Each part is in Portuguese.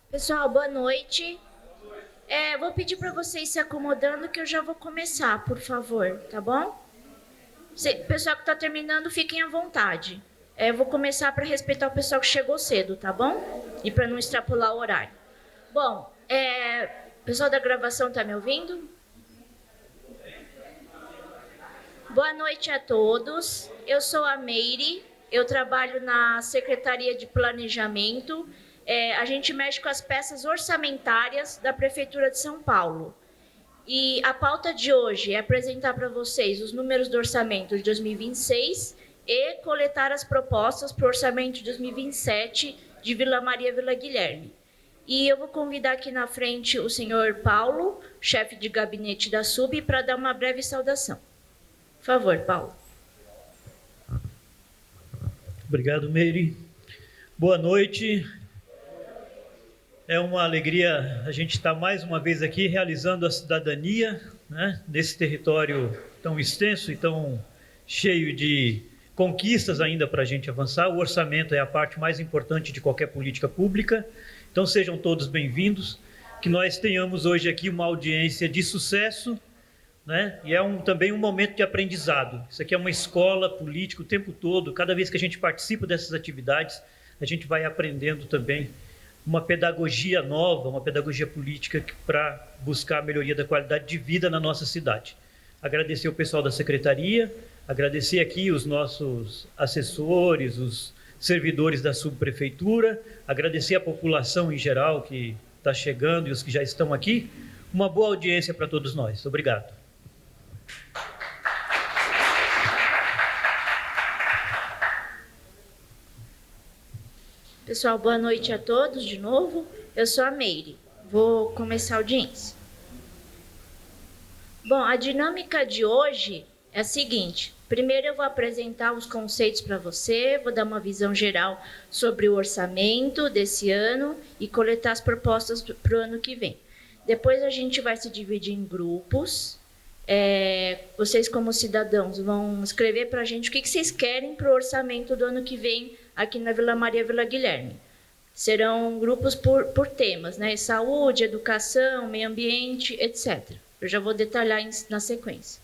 Pessoal, boa noite. Vou pedir para vocês se acomodando que eu já vou começar, por favor, tá bom? Pessoal que está terminando, fiquem à vontade. Eu vou começar para respeitar o pessoal que chegou cedo, tá bom? E para não extrapolar o horário. Bom, pessoal da gravação tá me ouvindo? Boa noite a todos. Eu sou a Meire, eu trabalho na Secretaria de Planejamento. A gente mexe com as peças orçamentárias da Prefeitura de São Paulo. E a pauta de hoje é apresentar para vocês os números do orçamento de 2026 e coletar as propostas para o orçamento de 2027 de Vila Maria e Vila Guilherme. E eu vou convidar aqui na frente o senhor Paulo, chefe de gabinete da SUB, para dar uma breve saudação. Por favor, Paulo. Obrigado, Meire. Boa noite. É uma alegria a gente estar mais uma vez aqui realizando a cidadania, né, nesse território tão extenso e tão cheio de conquistas ainda para a gente avançar. O orçamento é a parte mais importante de qualquer política pública. Então sejam todos bem-vindos. Que nós tenhamos hoje aqui uma audiência de sucesso, né? E também um momento de aprendizado. Isso aqui é uma escola política o tempo todo. Cada vez que a gente participa dessas atividades, a gente vai aprendendo também uma pedagogia nova, uma pedagogia política para buscar a melhoria da qualidade de vida na nossa cidade. Agradecer o pessoal da secretaria, agradecer aqui os nossos assessores, os servidores da subprefeitura, agradecer a população em geral que está chegando e os que já estão aqui. Uma boa audiência para todos nós. Obrigado. Pessoal, boa noite a todos de novo. Eu sou a Meire. Vou começar a audiência. Bom, a dinâmica de hoje é a seguinte. Primeiro eu vou apresentar os conceitos para você, vou dar uma visão geral sobre o orçamento desse ano e coletar as propostas para o ano que vem. Depois a gente vai se dividir em grupos. Vocês, como cidadãos, vão escrever para a gente o que vocês querem para o orçamento do ano que vem aqui na Vila Maria Vila Guilherme. Serão grupos por temas, né? Saúde, educação, meio ambiente, etc. Eu já vou detalhar na sequência.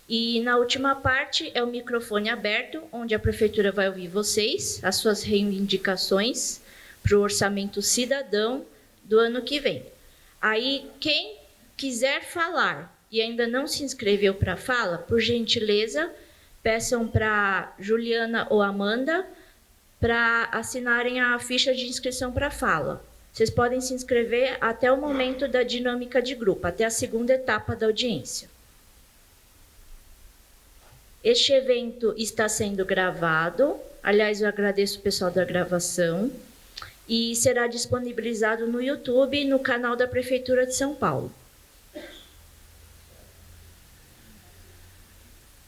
E na última parte é o microfone aberto, onde a prefeitura vai ouvir vocês, as suas reivindicações para o orçamento cidadão do ano que vem. Aí, quem quiser falar e ainda não se inscreveu para a fala, por gentileza, peçam para Juliana ou Amanda para assinarem a ficha de inscrição para a fala. Vocês podem se inscrever até o momento da dinâmica de grupo, até a segunda etapa da audiência. Este evento está sendo gravado, aliás, eu agradeço o pessoal da gravação, e será disponibilizado no YouTube e no canal da Prefeitura de São Paulo.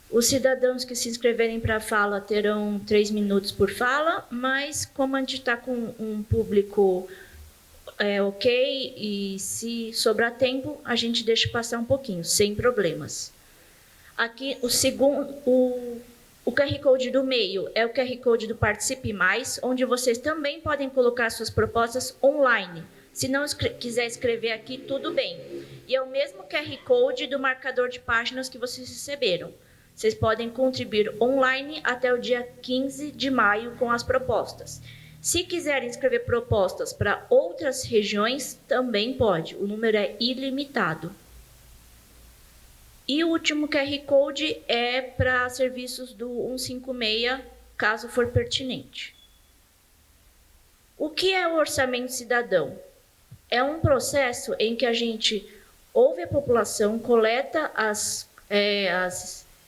Os cidadãos que se inscreverem para a fala terão 3 minutos por fala, mas como a gente está com um público ok, e se sobrar tempo, a gente deixa passar um pouquinho, sem problemas. Aqui, o QR Code do meio é o QR Code do Participe Mais, onde vocês também podem colocar suas propostas online. Se não quiser escrever aqui, tudo bem. E é o mesmo QR Code do marcador de páginas que vocês receberam. Vocês podem contribuir online até o dia 15 de maio com as propostas. Se quiserem escrever propostas para outras regiões, também pode. O número é ilimitado. E o último QR Code é para serviços do 156, caso for pertinente. O que é o orçamento cidadão? É um processo em que a gente ouve a população, coleta as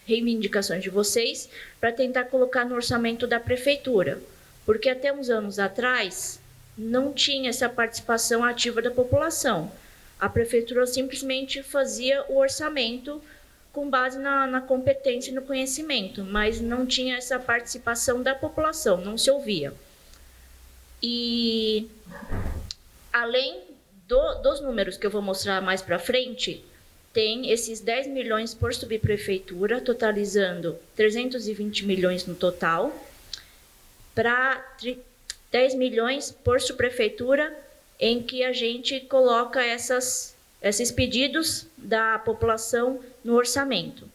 reivindicações de vocês para tentar colocar no orçamento da prefeitura. Porque até uns anos atrás não tinha essa participação ativa da população. A prefeitura simplesmente fazia o orçamento com base na competência e no conhecimento, mas não tinha essa participação da população, não se ouvia. E além dos números que eu vou mostrar mais para frente, tem esses 10 milhões por subprefeitura, totalizando 320 milhões no total, para 10 milhões por subprefeitura em que a gente coloca esses pedidos da população no orçamento.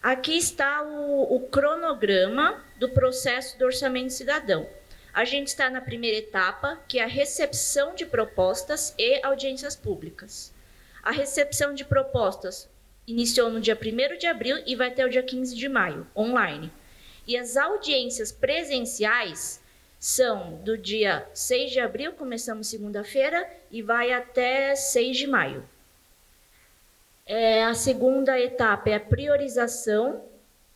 Aqui está o cronograma do processo do orçamento cidadão. A gente está na primeira etapa, que é a recepção de propostas e audiências públicas. A recepção de propostas iniciou no dia 1º de abril e vai até o dia 15 de maio, online. E as audiências presenciais são do dia 6 de abril, começamos segunda-feira, e vai até 6 de maio. A segunda etapa é a priorização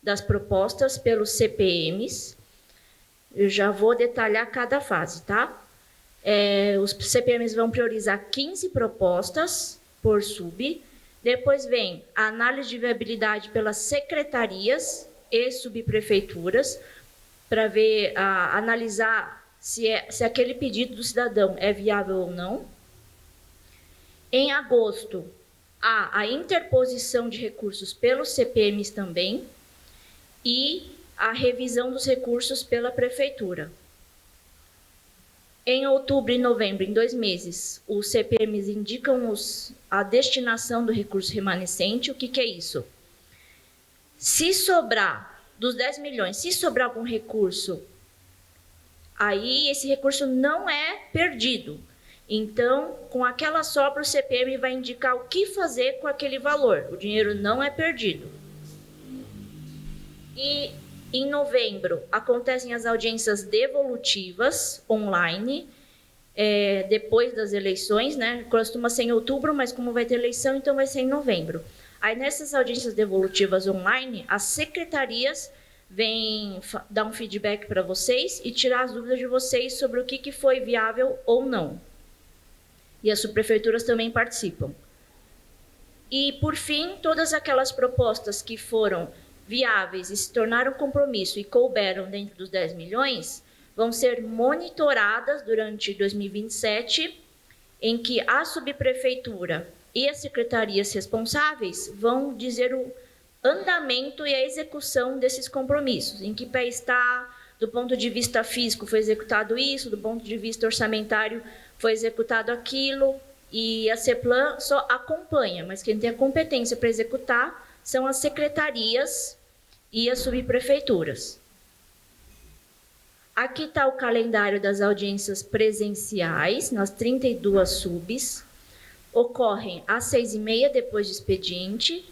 das propostas pelos CPMs. Eu já vou detalhar cada fase, tá? Os CPMs vão priorizar 15 propostas por sub. Depois vem a análise de viabilidade pelas secretarias e subprefeituras, para ver, analisar se aquele pedido do cidadão é viável ou não. Em agosto, há a interposição de recursos pelos CPMs também e a revisão dos recursos pela prefeitura. Em outubro e novembro, em 2 meses, os CPMs indicam a destinação do recurso remanescente. O que é isso? Se sobrar, dos 10 milhões, se sobrar algum recurso, aí esse recurso não é perdido. Então, com aquela sobra, o CPM vai indicar o que fazer com aquele valor. O dinheiro não é perdido. E em novembro, acontecem as audiências devolutivas online, depois das eleições, né? Costuma ser em outubro, mas como vai ter eleição, então vai ser em novembro. Aí, nessas audiências devolutivas online, as secretarias vêm dar um feedback para vocês e tirar as dúvidas de vocês sobre o que foi viável ou não. E as subprefeituras também participam. E, por fim, todas aquelas propostas que foram viáveis e se tornaram compromisso e couberam dentro dos 10 milhões, vão ser monitoradas durante 2027, em que a subprefeitura e as secretarias responsáveis vão dizer o andamento e a execução desses compromissos, em que pé está, do ponto de vista físico foi executado isso, do ponto de vista orçamentário foi executado aquilo, e a CEPLAN só acompanha, mas quem tem a competência para executar são as secretarias e as subprefeituras. Aqui está o calendário das audiências presenciais, nas 32 subs. Ocorrem às 6h30, depois de expediente,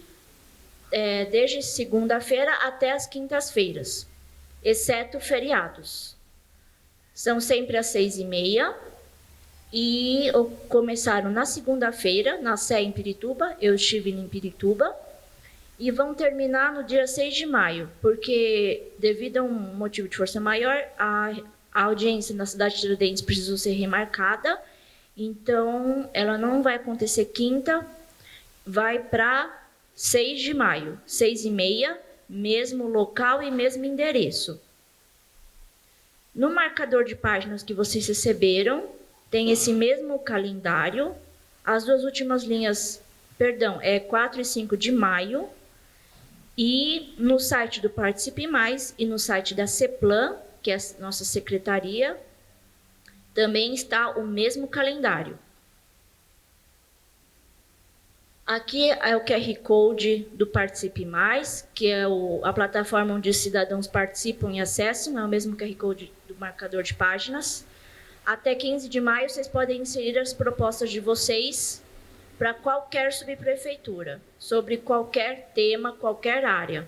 desde segunda-feira até as quintas-feiras, exceto feriados. São sempre às 6h30 e começaram na segunda-feira, na Sé em Pirituba, eu estive em Pirituba, e vão terminar no dia 6 de maio, porque, devido a um motivo de força maior, a audiência na cidade de Tiradentes precisou ser remarcada, então ela não vai acontecer quinta, vai para 6 de maio, 6h30, mesmo local e mesmo endereço. No marcador de páginas que vocês receberam, tem esse mesmo calendário, as duas últimas linhas, é 4 e 5 de maio, e no site do Participe Mais e no site da CEPLAN, que é a nossa secretaria, também está o mesmo calendário. Aqui é o QR Code do Participe Mais, que é a plataforma onde os cidadãos participam e acessam, é o mesmo QR Code do marcador de páginas. Até 15 de maio, vocês podem inserir as propostas de vocês para qualquer subprefeitura, sobre qualquer tema, qualquer área.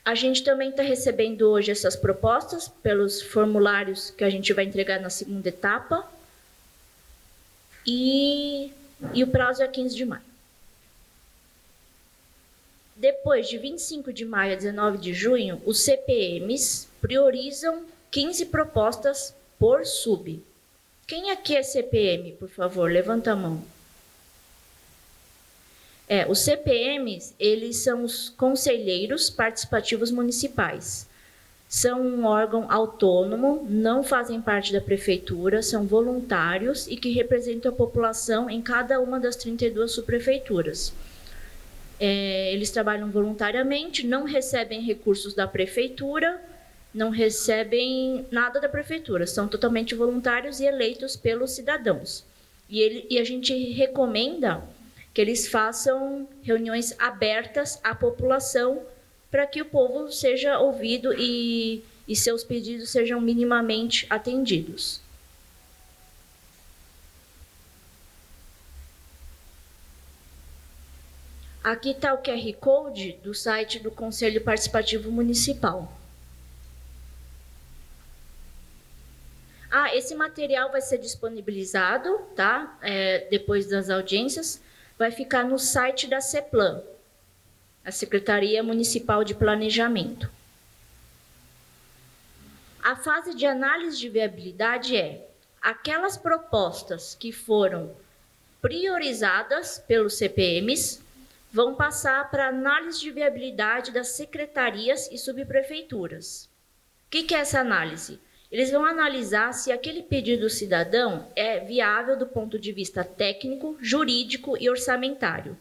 A gente também está recebendo hoje essas propostas pelos formulários que a gente vai entregar na segunda etapa. E o prazo é 15 de maio. Depois de 25 de maio a 19 de junho, os CPMs priorizam 15 propostas por sub. Quem aqui é CPM, por favor? Levanta a mão. Os CPMs, eles são os conselheiros participativos municipais. São um órgão autônomo, não fazem parte da prefeitura, são voluntários e que representam a população em cada uma das 32 subprefeituras. Eles trabalham voluntariamente, não recebem recursos da prefeitura não recebem nada da prefeitura, são totalmente voluntários e eleitos pelos cidadãos. E a gente recomenda que eles façam reuniões abertas à população para que o povo seja ouvido e seus pedidos sejam minimamente atendidos. Aqui está o QR Code do site do Conselho Participativo Municipal. Esse material vai ser disponibilizado, tá? Depois das audiências, vai ficar no site da CEPLAN, a Secretaria Municipal de Planejamento. A fase de análise de viabilidade é aquelas propostas que foram priorizadas pelos CPMs vão passar para análise de viabilidade das secretarias e subprefeituras. O que é essa análise? Eles vão analisar se aquele pedido do cidadão é viável do ponto de vista técnico, jurídico e orçamentário.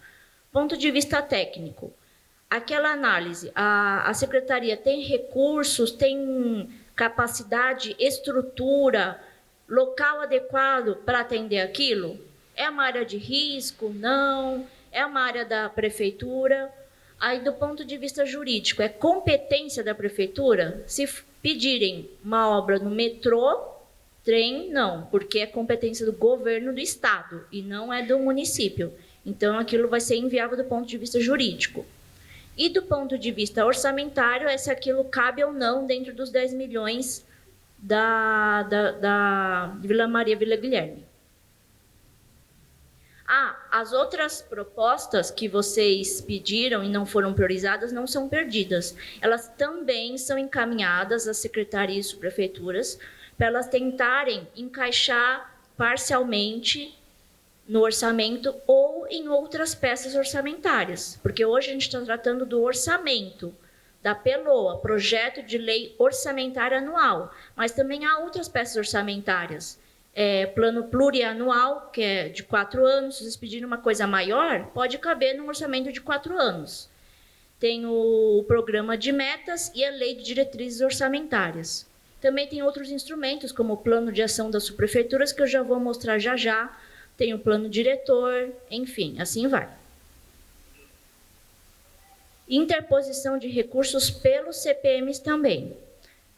Ponto de vista técnico, aquela análise, a secretaria tem recursos, tem capacidade, estrutura, local adequado para atender aquilo? É uma área de risco? Não. É uma área da prefeitura? Aí, do ponto de vista jurídico, é competência da prefeitura? Se pedirem uma obra no metrô, trem, não, porque é competência do governo do estado e não é do município. Então, aquilo vai ser inviável do ponto de vista jurídico. E do ponto de vista orçamentário, é se aquilo cabe ou não dentro dos 10 milhões da Vila Maria, Vila Guilherme. As outras propostas que vocês pediram e não foram priorizadas não são perdidas. Elas também são encaminhadas às secretarias e subprefeituras para elas tentarem encaixar parcialmente no orçamento ou em outras peças orçamentárias. Porque hoje a gente está tratando do orçamento, da PLOA, Projeto de Lei Orçamentária Anual. Mas também há outras peças orçamentárias. Plano plurianual, que é de 4 anos. Se vocês pedirem uma coisa maior, pode caber num orçamento de 4 anos. Tem o programa de metas e a lei de diretrizes orçamentárias. Também tem outros instrumentos, como o plano de ação das subprefeituras, que eu já vou mostrar já. Tem o plano diretor, enfim, assim vai. Interposição de recursos pelos CPMs também.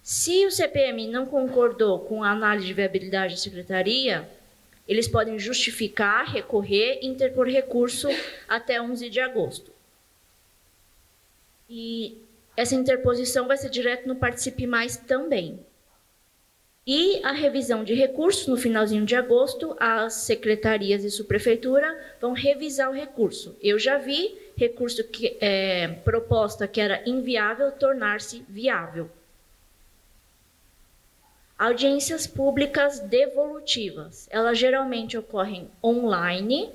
Se o CPM não concordou com a análise de viabilidade da secretaria, eles podem justificar, recorrer e interpor recurso até 11 de agosto. E essa interposição vai ser direto no Participe Mais também. E a revisão de recursos, no finalzinho de agosto, as secretarias e subprefeitura vão revisar o recurso. Eu já vi recurso proposta que era inviável tornar-se viável. Audiências públicas devolutivas. Elas geralmente ocorrem online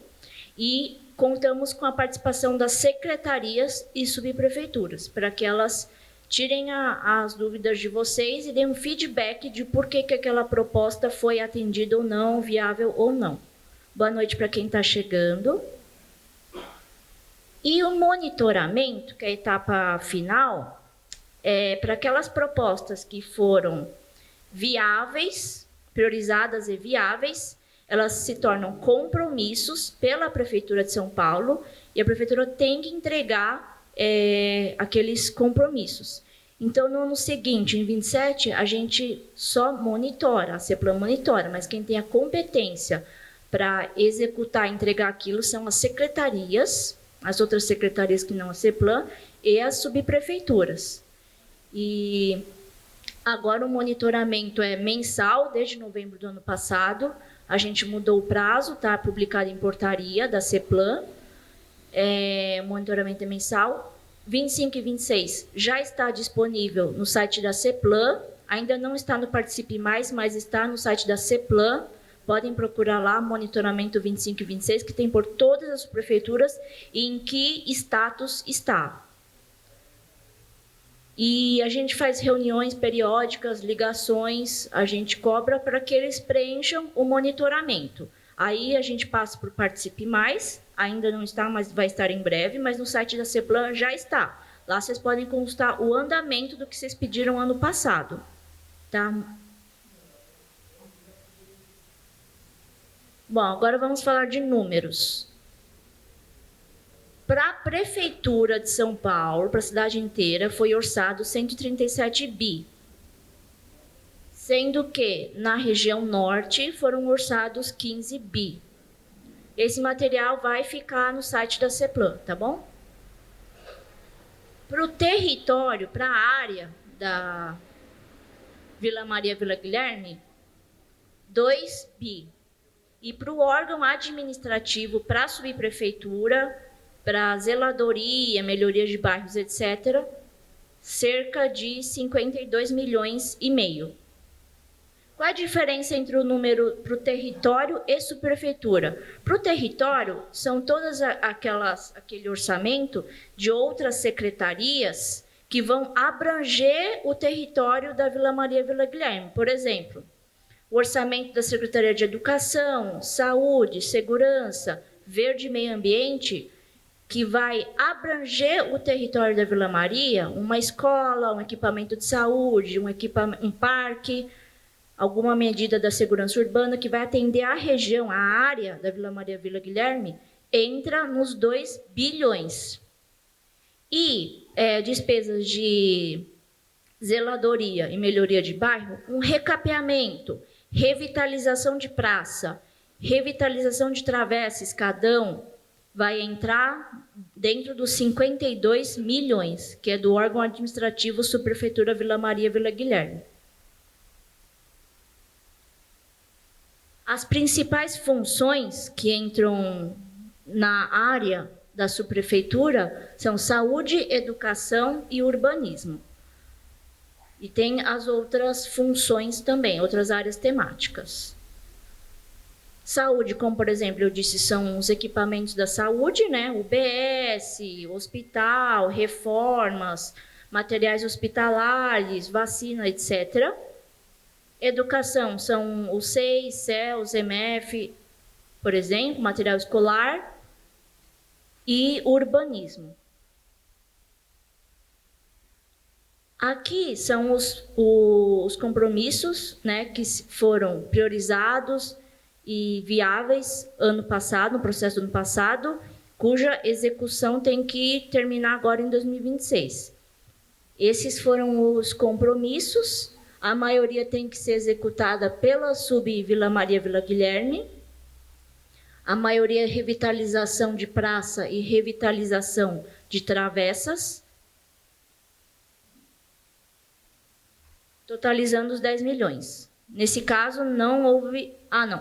e contamos com a participação das secretarias e subprefeituras, para que elas tirem as dúvidas de vocês e deem um feedback de por que aquela proposta foi atendida ou não, viável ou não. Boa noite para quem está chegando. E o monitoramento, que é a etapa final, para aquelas propostas que foram viáveis, priorizadas e viáveis, elas se tornam compromissos pela Prefeitura de São Paulo e a Prefeitura tem que entregar aqueles compromissos. Então, no ano seguinte, em 27, a gente só monitora, a CEPLAN monitora, mas quem tem a competência para executar e entregar aquilo são as secretarias, as outras secretarias que não a CEPLAN, e as subprefeituras. E agora o monitoramento é mensal, desde novembro do ano passado. A gente mudou o prazo, está publicado em portaria da CEPLAN. O monitoramento é mensal. 25 e 26 já está disponível no site da CEPLAN. Ainda não está no Participe Mais, mas está no site da CEPLAN. Podem procurar lá, monitoramento 25 e 26, que tem por todas as prefeituras e em que status está. E a gente faz reuniões periódicas, ligações, a gente cobra para que eles preencham o monitoramento. Aí a gente passa para o Participe Mais, ainda não está, mas vai estar em breve, mas no site da CEPLAN já está. Lá vocês podem consultar o andamento do que vocês pediram ano passado, tá? Bom, agora vamos falar de números. Para a Prefeitura de São Paulo, para a cidade inteira, foi orçado 137 bi. Sendo que, na região norte, foram orçados 15 bi. Esse material vai ficar no site da CEPLAN, tá bom? Para o território, para a área da Vila Maria, Vila Guilherme, 2 bi. E para o órgão administrativo, para a subprefeitura, para a zeladoria, melhoria de bairros, etc., cerca de 52 milhões e meio. Qual a diferença entre o número para o território e subprefeitura? Para o território, são todas aquele orçamento de outras secretarias que vão abranger o território da Vila Maria, Vila Guilherme. Por exemplo, o orçamento da Secretaria de Educação, Saúde, Segurança, Verde e Meio Ambiente, que vai abranger o território da Vila Maria, uma escola, um equipamento de saúde, um parque, alguma medida da segurança urbana que vai atender a região, a área da Vila Maria, Vila Guilherme, entra nos 2 bilhões. E despesas de zeladoria e melhoria de bairro, um recapeamento, revitalização de praça, revitalização de travessa, escadão, vai entrar dentro dos 52 milhões, que é do órgão administrativo Subprefeitura Vila Maria, Vila Guilherme. As principais funções que entram na área da subprefeitura são saúde, educação e urbanismo. E tem as outras funções também, outras áreas temáticas. Saúde, como por exemplo eu disse, são os equipamentos da saúde, né? UBS, hospital, reformas, materiais hospitalares, vacina, etc. Educação são o SEI, CELS, EMF, por exemplo, material escolar, e urbanismo. Aqui são os compromissos, né, que foram priorizados e viáveis ano passado, no processo do ano passado, cuja execução tem que terminar agora em 2026. Esses foram os compromissos, a maioria tem que ser executada pela Vila Maria, Vila Guilherme, a maioria é revitalização de praça e revitalização de travessas, totalizando os 10 milhões. Nesse caso, não houve...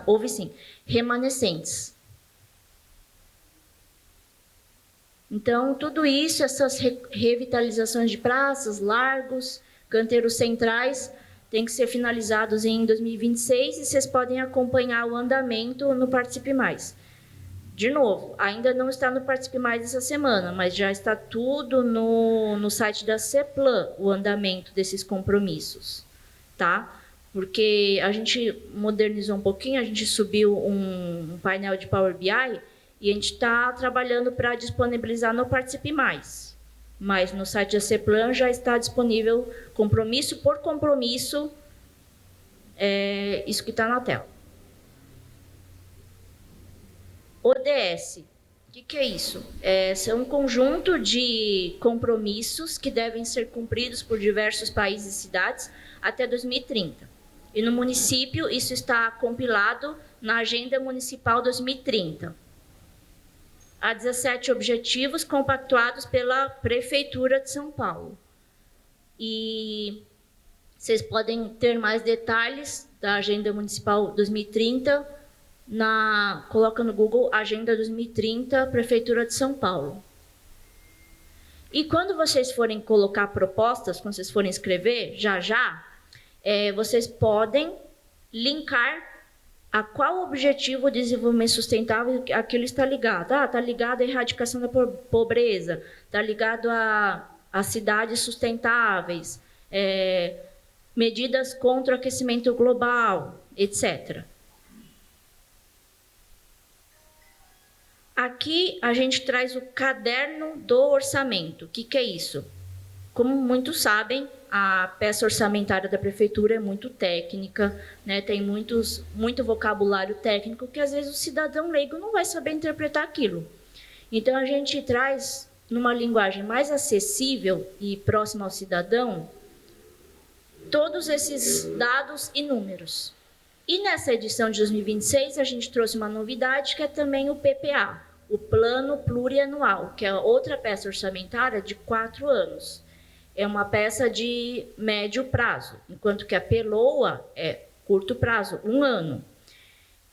houve sim, remanescentes. Então, tudo isso, essas revitalizações de praças, largos, canteiros centrais, tem que ser finalizados em 2026 e vocês podem acompanhar o andamento no Participe Mais. De novo, ainda não está no Participe Mais essa semana, mas já está tudo no site da CEPLAN, o andamento desses compromissos, tá? Porque a gente modernizou um pouquinho, a gente subiu um painel de Power BI e a gente está trabalhando para disponibilizar no Participe Mais. Mas no site da CEPLAN já está disponível, compromisso por compromisso, isso que está na tela. ODS, o que é isso? São um conjunto de compromissos que devem ser cumpridos por diversos países e cidades até 2030. E no município, isso está compilado na Agenda Municipal 2030. Há 17 objetivos compactuados pela Prefeitura de São Paulo. E vocês podem ter mais detalhes da Agenda Municipal 2030, coloca no Google Agenda 2030, Prefeitura de São Paulo. E quando vocês forem colocar propostas, quando vocês forem escrever, vocês podem linkar a qual objetivo de desenvolvimento sustentável aquilo está ligado. Está ligado à erradicação da pobreza, está ligado a cidades sustentáveis, medidas contra o aquecimento global, etc. Aqui a gente traz o caderno do orçamento. O que é isso? Como muitos sabem, a peça orçamentária da prefeitura é muito técnica, né? Tem muito vocabulário técnico que às vezes o cidadão leigo não vai saber interpretar aquilo. Então a gente traz numa linguagem mais acessível e próxima ao cidadão todos esses dados e números. E nessa edição de 2026 a gente trouxe uma novidade que é também o PPA, o Plano Plurianual, que é outra peça orçamentária de 4 anos. É uma peça de médio prazo, enquanto que a PELOA é curto prazo, 1 ano.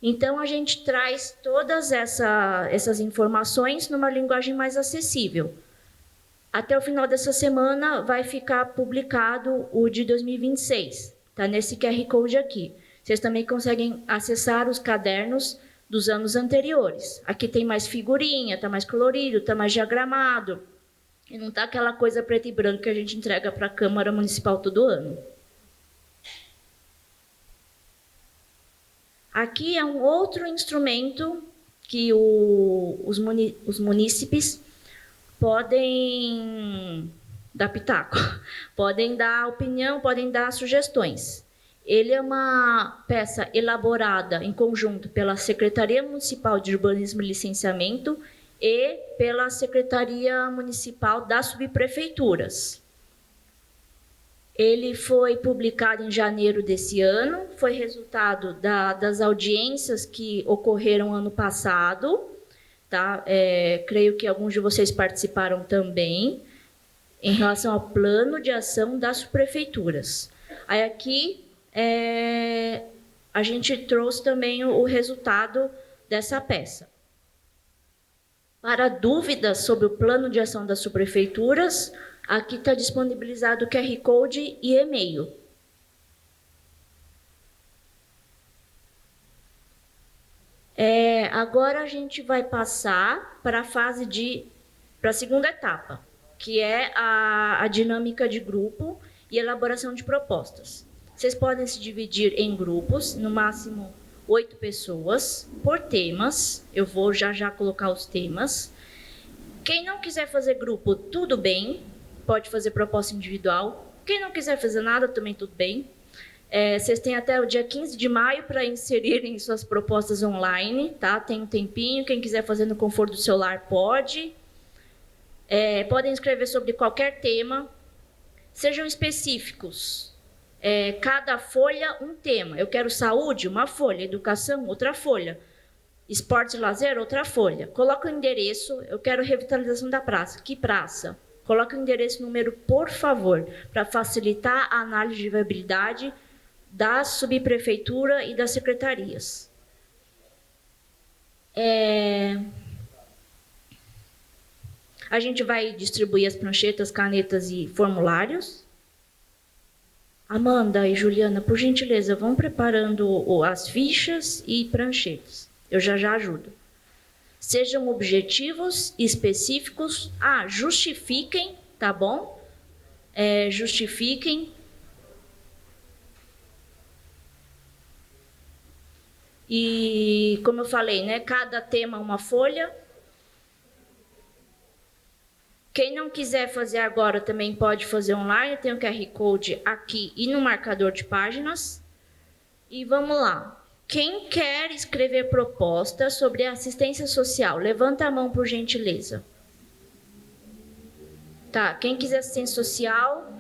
Então, a gente traz todas essas informações numa linguagem mais acessível. Até o final dessa semana vai ficar publicado o de 2026, tá nesse QR Code aqui. Vocês também conseguem acessar os cadernos dos anos anteriores. Aqui tem mais figurinha, tá mais colorido, tá mais diagramado. E não tá aquela coisa preto e branco que a gente entrega para a Câmara Municipal todo ano. Aqui é um outro instrumento que os munícipes podem dar pitaco, podem dar opinião, podem dar sugestões. Ele é uma peça elaborada em conjunto pela Secretaria Municipal de Urbanismo e Licenciamento e pela Secretaria Municipal das Subprefeituras. Ele foi publicado em janeiro desse ano, foi resultado das audiências que ocorreram ano passado, tá? Creio que alguns de vocês participaram também, em relação ao plano de ação das subprefeituras. Aí aqui a gente trouxe também o resultado dessa peça. Para dúvidas sobre o plano de ação das subprefeituras, aqui está disponibilizado o QR Code e e-mail. Agora a gente vai passar para a segunda etapa, que é a dinâmica de grupo e elaboração de propostas. Vocês podem se dividir em grupos, no máximo 8 pessoas, por temas. Eu vou já colocar os temas. Quem não quiser fazer grupo, tudo bem, pode fazer proposta individual. Quem não quiser fazer nada, também tudo bem. Vocês têm até o dia 15 de maio para inserirem suas propostas online, tá? Tem um tempinho, quem quiser fazer no conforto do celular pode. Podem escrever sobre qualquer tema. Sejam específicos. Cada folha, um tema. Eu quero saúde, uma folha. Educação, outra folha. Esportes e lazer, outra folha. Coloca o endereço. Eu quero revitalização da praça. Que praça? Coloca o endereço e número, por favor, para facilitar a análise de viabilidade da subprefeitura e das secretarias. A gente vai distribuir as pranchetas, canetas e formulários. Amanda e Juliana, por gentileza, vão preparando as fichas e pranchetas. Eu já ajudo. Sejam objetivos, específicos. Justifiquem, tá bom? Justifiquem. E, como eu falei, né, cada tema uma folha. Quem não quiser fazer agora também pode fazer online, tem o QR Code aqui e no marcador de páginas. E vamos lá. Quem quer escrever proposta sobre assistência social? Levanta a mão, por gentileza. Tá, quem quiser assistência social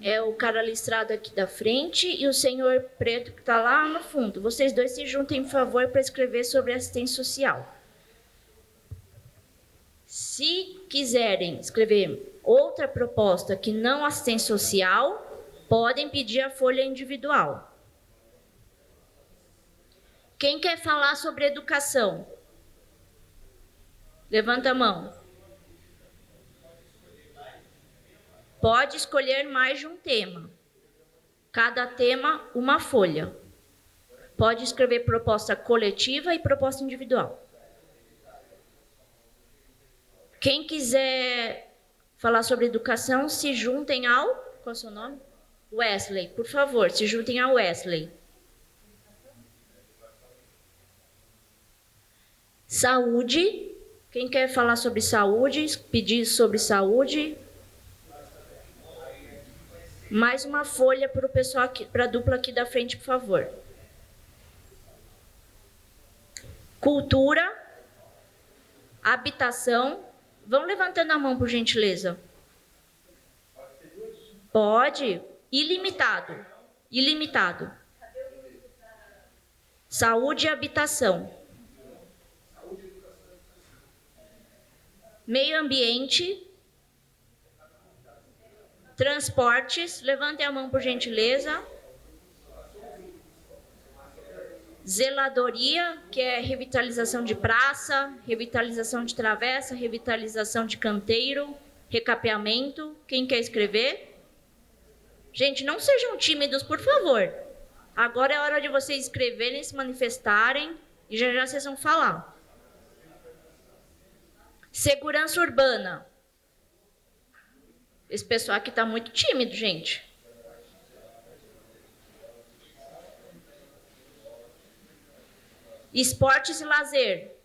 é o cara listrado aqui da frente e o senhor preto que está lá no fundo. Vocês dois se juntem, por favor, para escrever sobre assistência social. Se quiserem escrever outra proposta que não assistência social, podem pedir a folha individual. Quem quer falar sobre educação? Levanta a mão. Pode escolher mais de um tema. Cada tema, uma folha. Pode escrever proposta coletiva e proposta individual. Quem quiser falar sobre educação, se juntem ao... Qual é o seu nome? Wesley, por favor, se juntem ao Wesley. Saúde. Quem quer falar sobre saúde, pedir sobre saúde? Mais uma folha para o pessoal aqui, para a dupla aqui da frente, por favor. Cultura, habitação. Vão levantando a mão, por gentileza. Pode. Ilimitado. Ilimitado. Saúde e habitação. Meio ambiente. Transportes. Levantem a mão, por gentileza. Zeladoria, que é revitalização de praça, revitalização de travessa, revitalização de canteiro, recapeamento. Quem quer escrever? Gente, não sejam tímidos, por favor. Agora é hora de vocês escreverem, se manifestarem e já já vocês vão falar. Segurança urbana. Esse pessoal aqui está muito tímido, gente. Esportes e lazer.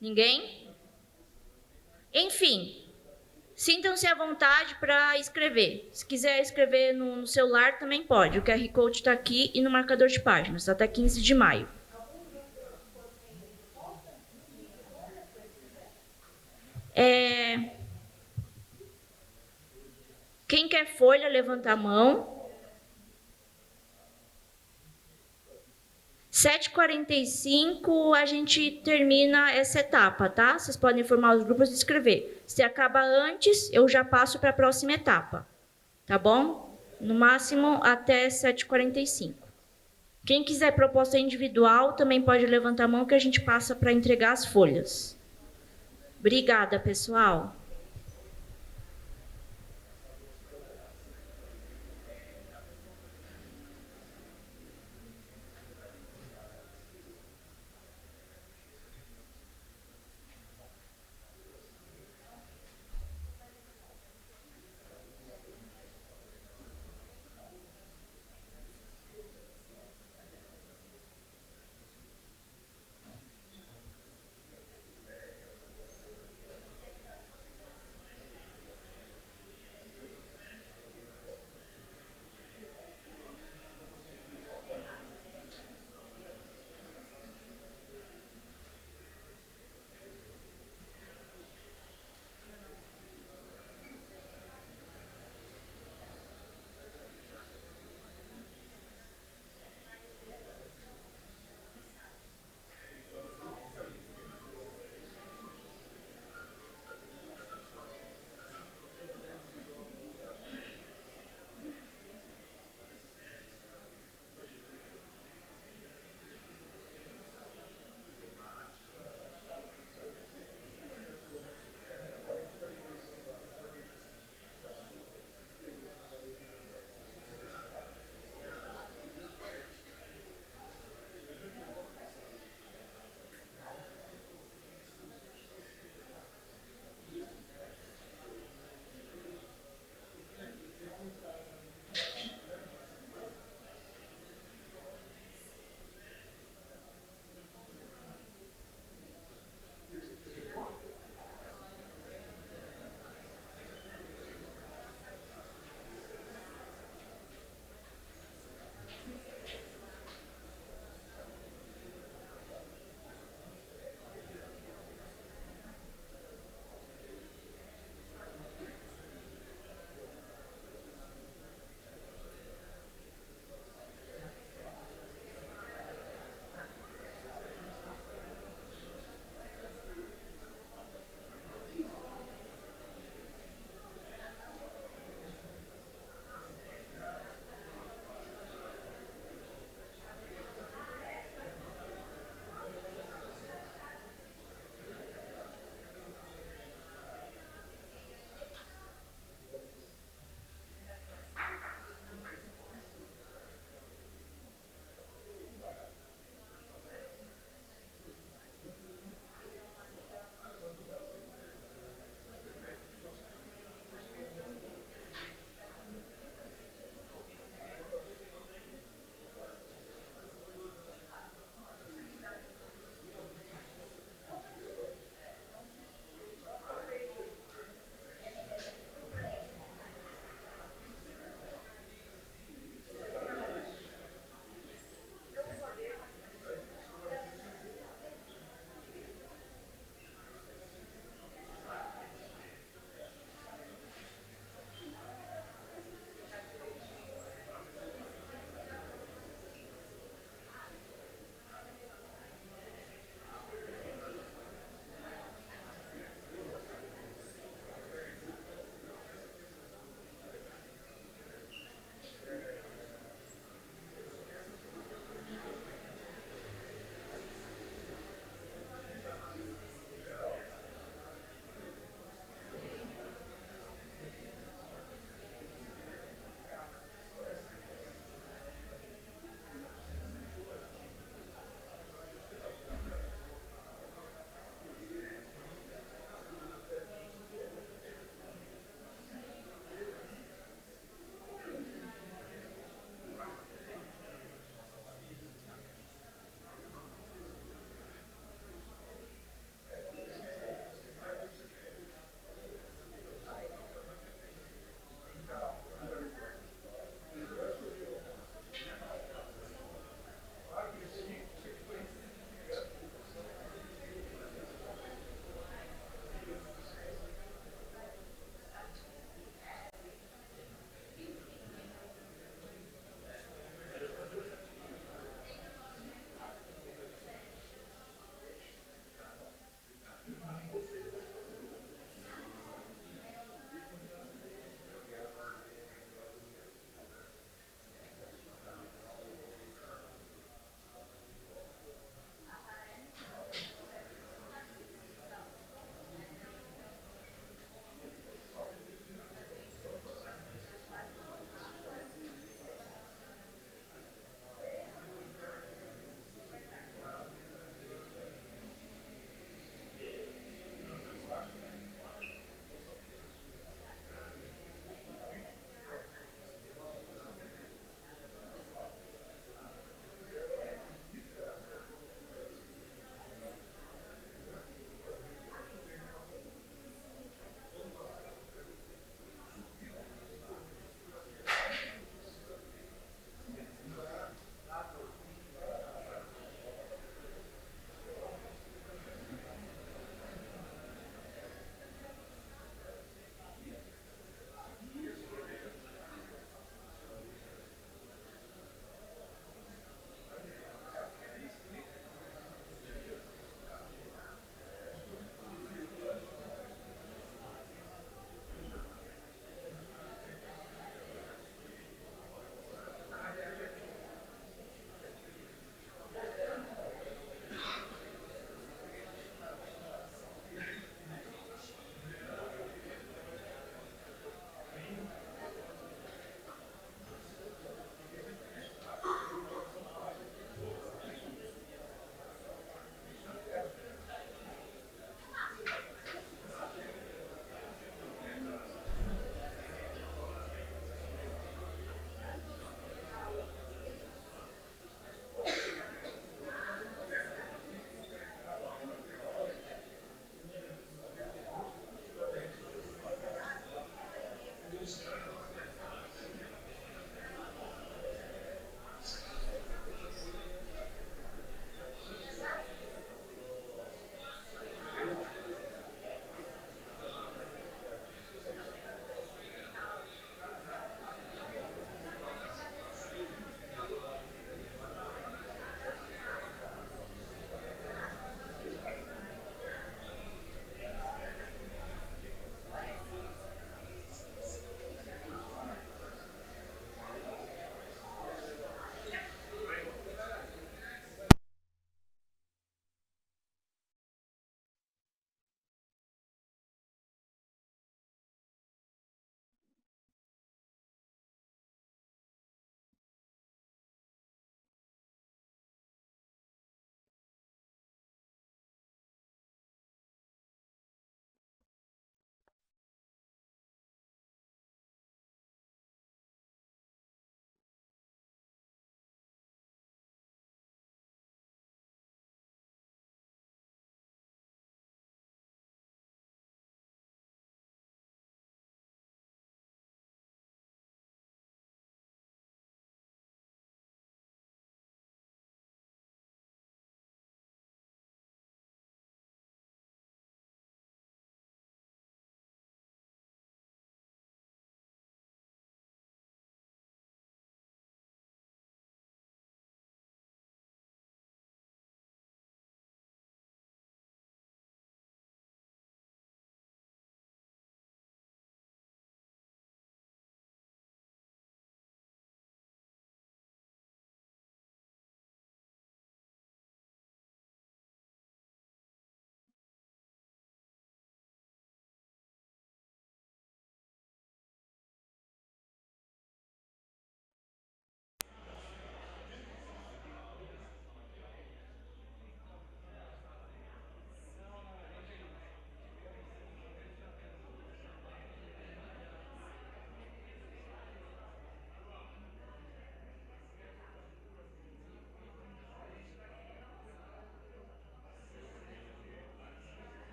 Ninguém? Enfim, sintam-se à vontade para escrever. Se quiser escrever no celular, também pode. O QR Code está aqui e no marcador de páginas, até 15 de maio. Quem quer folha, levanta a mão. 7h45 a gente termina essa etapa, tá? Vocês podem informar os grupos e escrever. Se acaba antes, eu já passo para a próxima etapa, tá bom? No máximo até 7h45. Quem quiser proposta individual também pode levantar a mão que a gente passa para entregar as folhas. Obrigada, pessoal.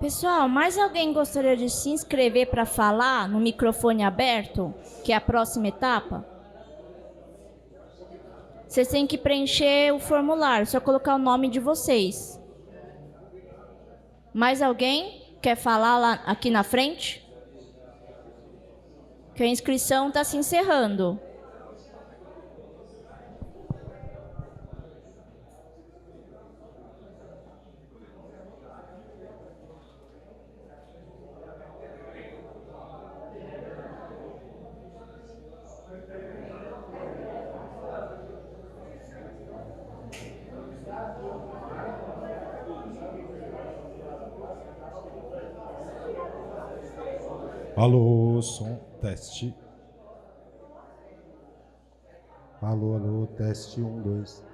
Pessoal, mais alguém gostaria de se inscrever para falar no microfone aberto, que é a próxima etapa? Vocês têm que preencher o formulário, só colocar o nome de vocês. Mais alguém quer falar lá aqui na frente? Que a inscrição está se encerrando. Alô, som, teste. Alô, alô, teste, 1, 2.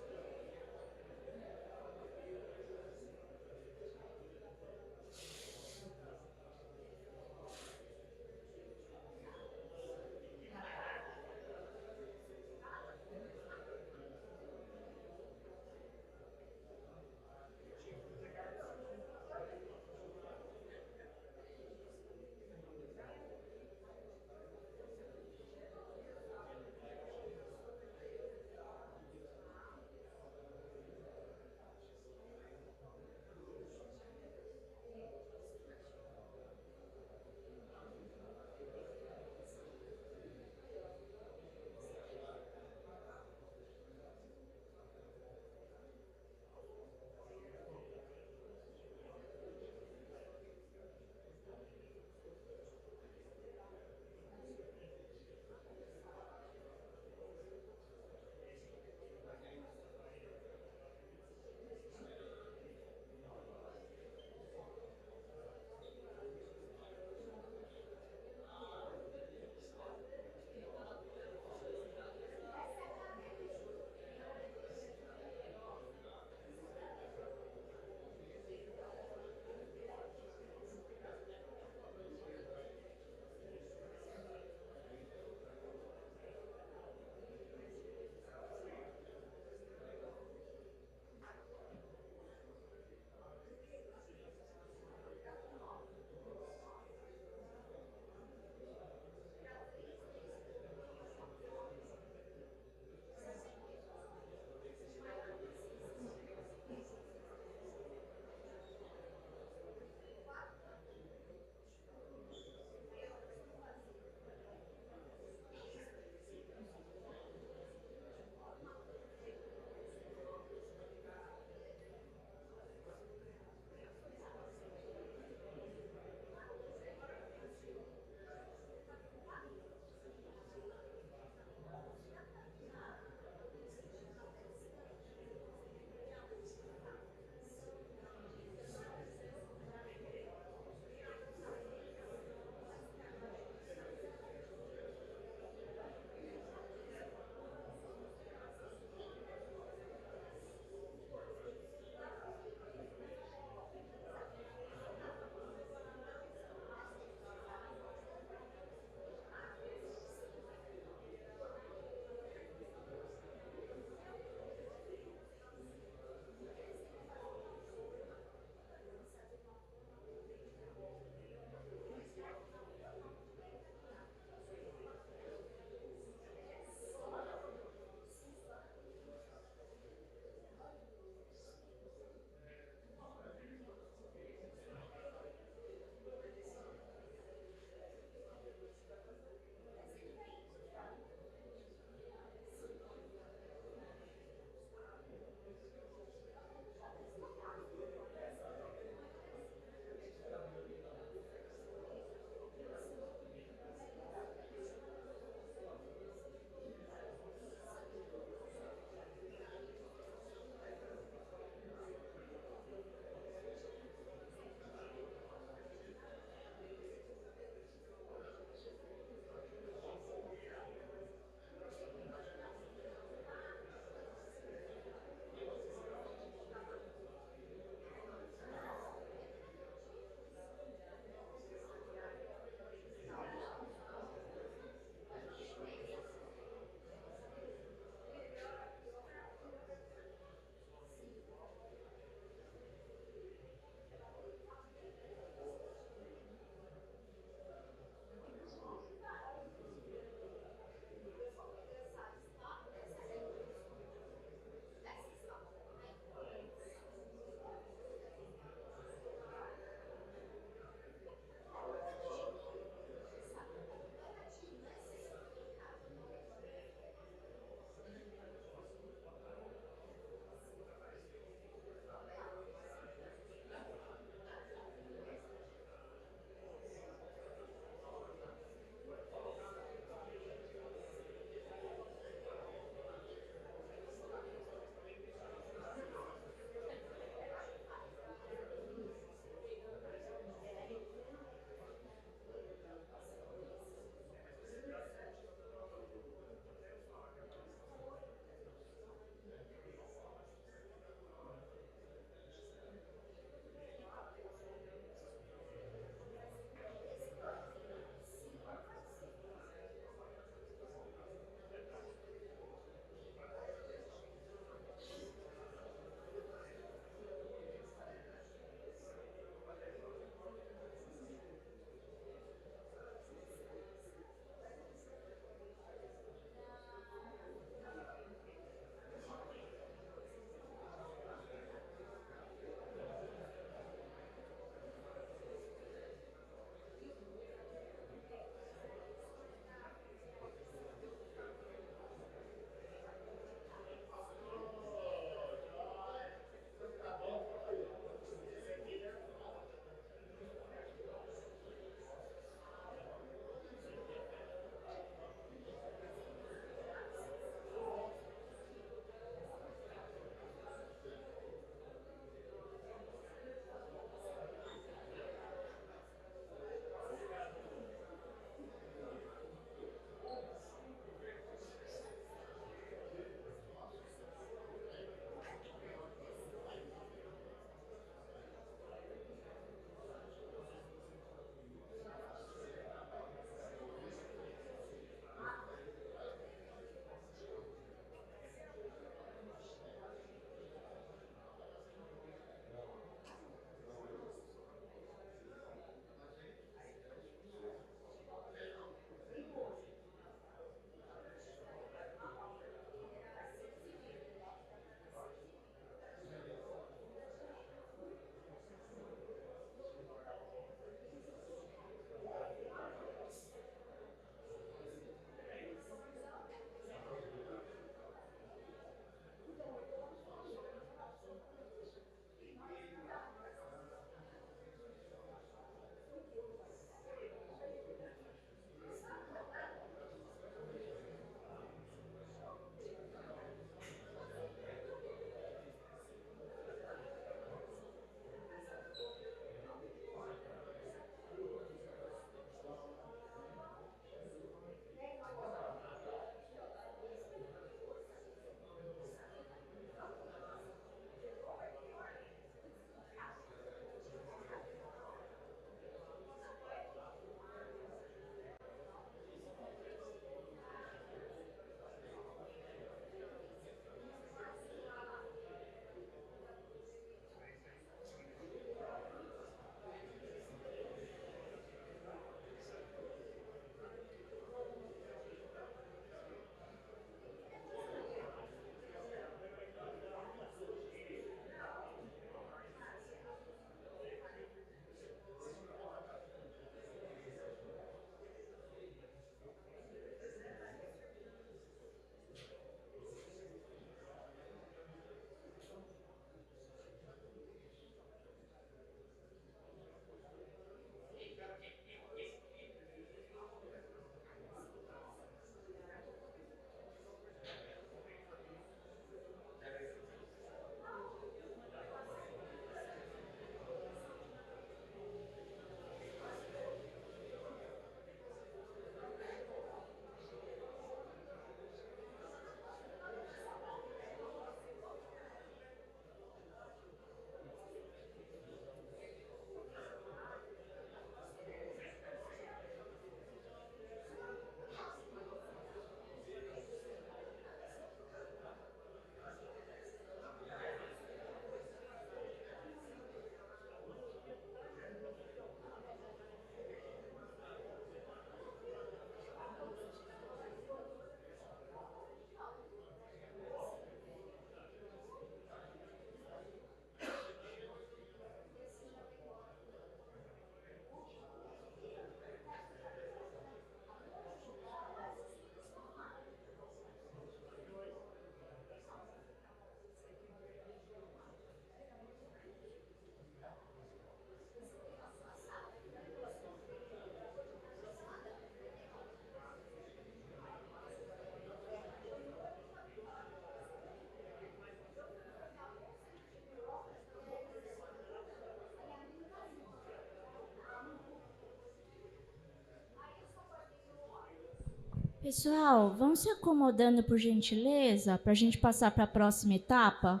Pessoal, vamos se acomodando por gentileza, para a gente passar para a próxima etapa?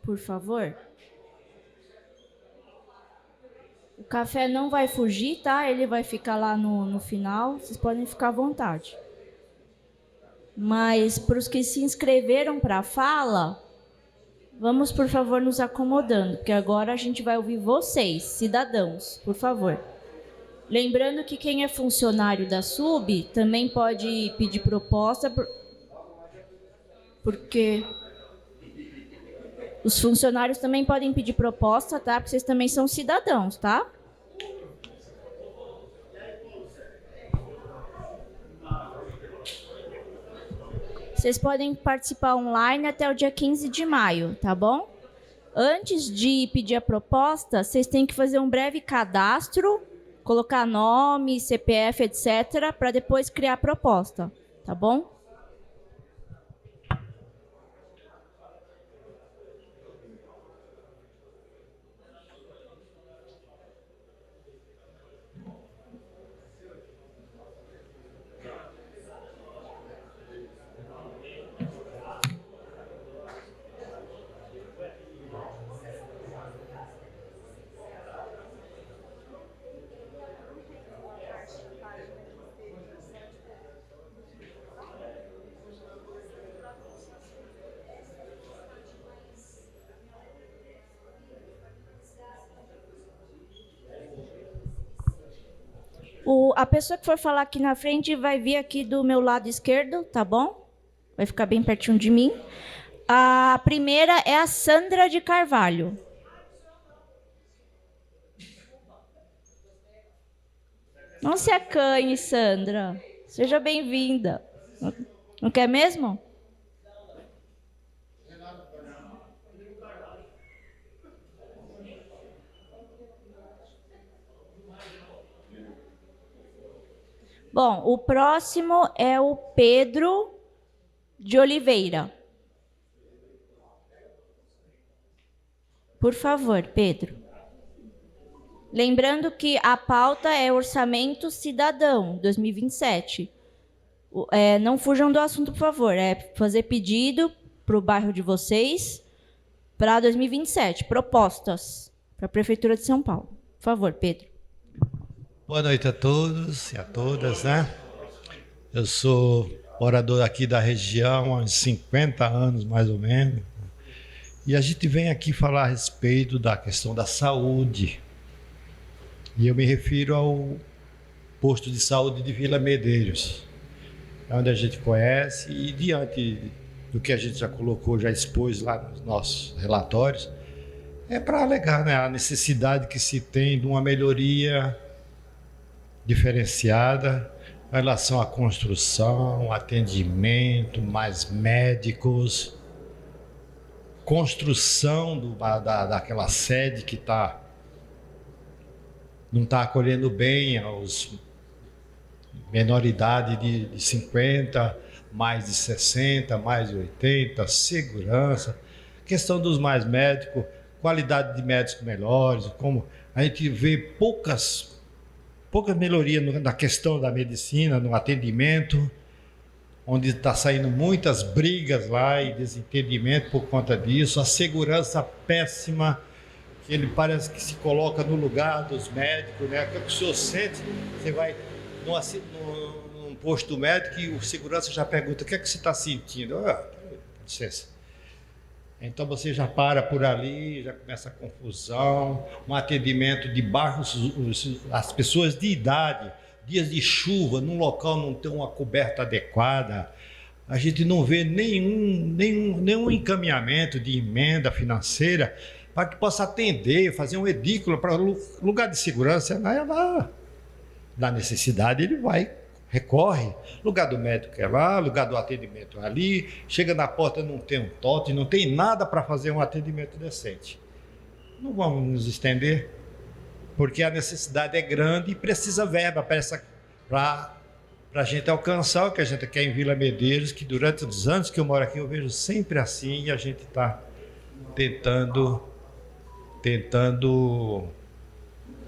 Por favor. O café não vai fugir, tá? Ele vai ficar lá no final. Vocês podem ficar à vontade. Mas para os que se inscreveram para a fala, vamos, por favor, nos acomodando, porque agora a gente vai ouvir vocês, cidadãos, por favor. Lembrando que quem é funcionário da SUB também pode pedir proposta, porque os funcionários também podem pedir proposta, tá? Porque vocês também são cidadãos, tá? Vocês podem participar online até o dia 15 de maio, tá bom? Antes de pedir a proposta, vocês têm que fazer um breve cadastro, colocar nome, CPF, etc., para depois criar a proposta, tá bom? A pessoa que for falar aqui na frente vai vir aqui do meu lado esquerdo, tá bom? Vai ficar bem pertinho de mim. A primeira é a Sandra de Carvalho. Não se acanhe, Sandra. Seja bem-vinda. Não quer mesmo? Bom, o próximo é o Pedro de Oliveira. Por favor, Pedro. Lembrando que a pauta é Orçamento Cidadão 2027. Não fujam do assunto, por favor. É fazer pedido para o bairro de vocês para 2027. Propostas para a Prefeitura de São Paulo. Por favor, Pedro. Boa noite a todos e a todas, né? Eu sou morador aqui da região há uns 50 anos, mais ou menos. E a gente vem aqui falar a respeito da questão da saúde. E eu me refiro ao posto de saúde de Vila Medeiros, onde a gente conhece, e diante do que a gente já colocou, já expôs lá nos nossos relatórios, é para alegar, né, a necessidade que se tem de uma melhoria diferenciada em relação à construção, atendimento, mais médicos, construção daquela sede que não está acolhendo bem aos menor idade de 50, mais de 60, mais de 80, segurança, questão dos mais médicos, qualidade de médicos melhores, como a gente vê poucas melhorias na questão da medicina, no atendimento, onde está saindo muitas brigas lá e desentendimento por conta disso, a segurança péssima, que ele parece que se coloca no lugar dos médicos, né? O que o senhor sente? Você vai num posto médico e o segurança já pergunta: o que é que você está sentindo? Licença. Então você já para por ali, já começa a confusão, um atendimento de baixos, as pessoas de idade, dias de chuva, num local não tem uma coberta adequada, a gente não vê nenhum encaminhamento de emenda financeira para que possa atender, fazer um edículo para lugar de segurança. Lá, na necessidade ele vai, recorre, lugar do médico é lá, lugar do atendimento é ali, chega na porta, não tem um totem, não tem nada para fazer um atendimento decente. Não vamos nos estender, porque a necessidade é grande e precisa verba para a gente alcançar o que a gente quer em Vila Medeiros, que durante os anos que eu moro aqui eu vejo sempre assim, e a gente está tentando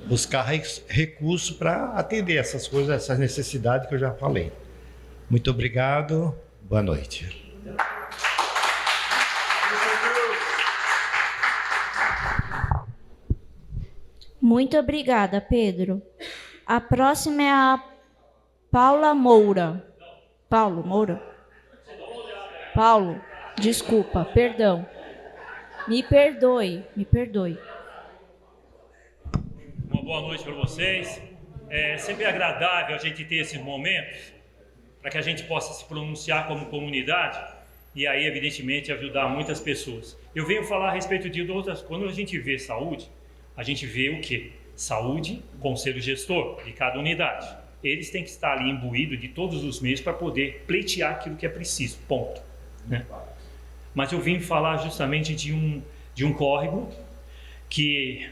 buscar recursos para atender essas coisas, essas necessidades que eu já falei. Muito obrigado, boa noite. Muito obrigada, Pedro. A próxima é a Paula Moura. Paulo Moura? Paulo, desculpa, perdão. Me perdoe. Uma boa noite para vocês. É sempre agradável a gente ter esses momentos para que a gente possa se pronunciar como comunidade e aí, evidentemente, ajudar muitas pessoas. Eu venho falar a respeito de outras. Quando a gente vê saúde, a gente vê o quê? Saúde, conselho gestor de cada unidade. Eles têm que estar ali imbuídos de todos os meios para poder pleitear aquilo que é preciso, ponto. Né? Mas eu vim falar justamente de um córrego que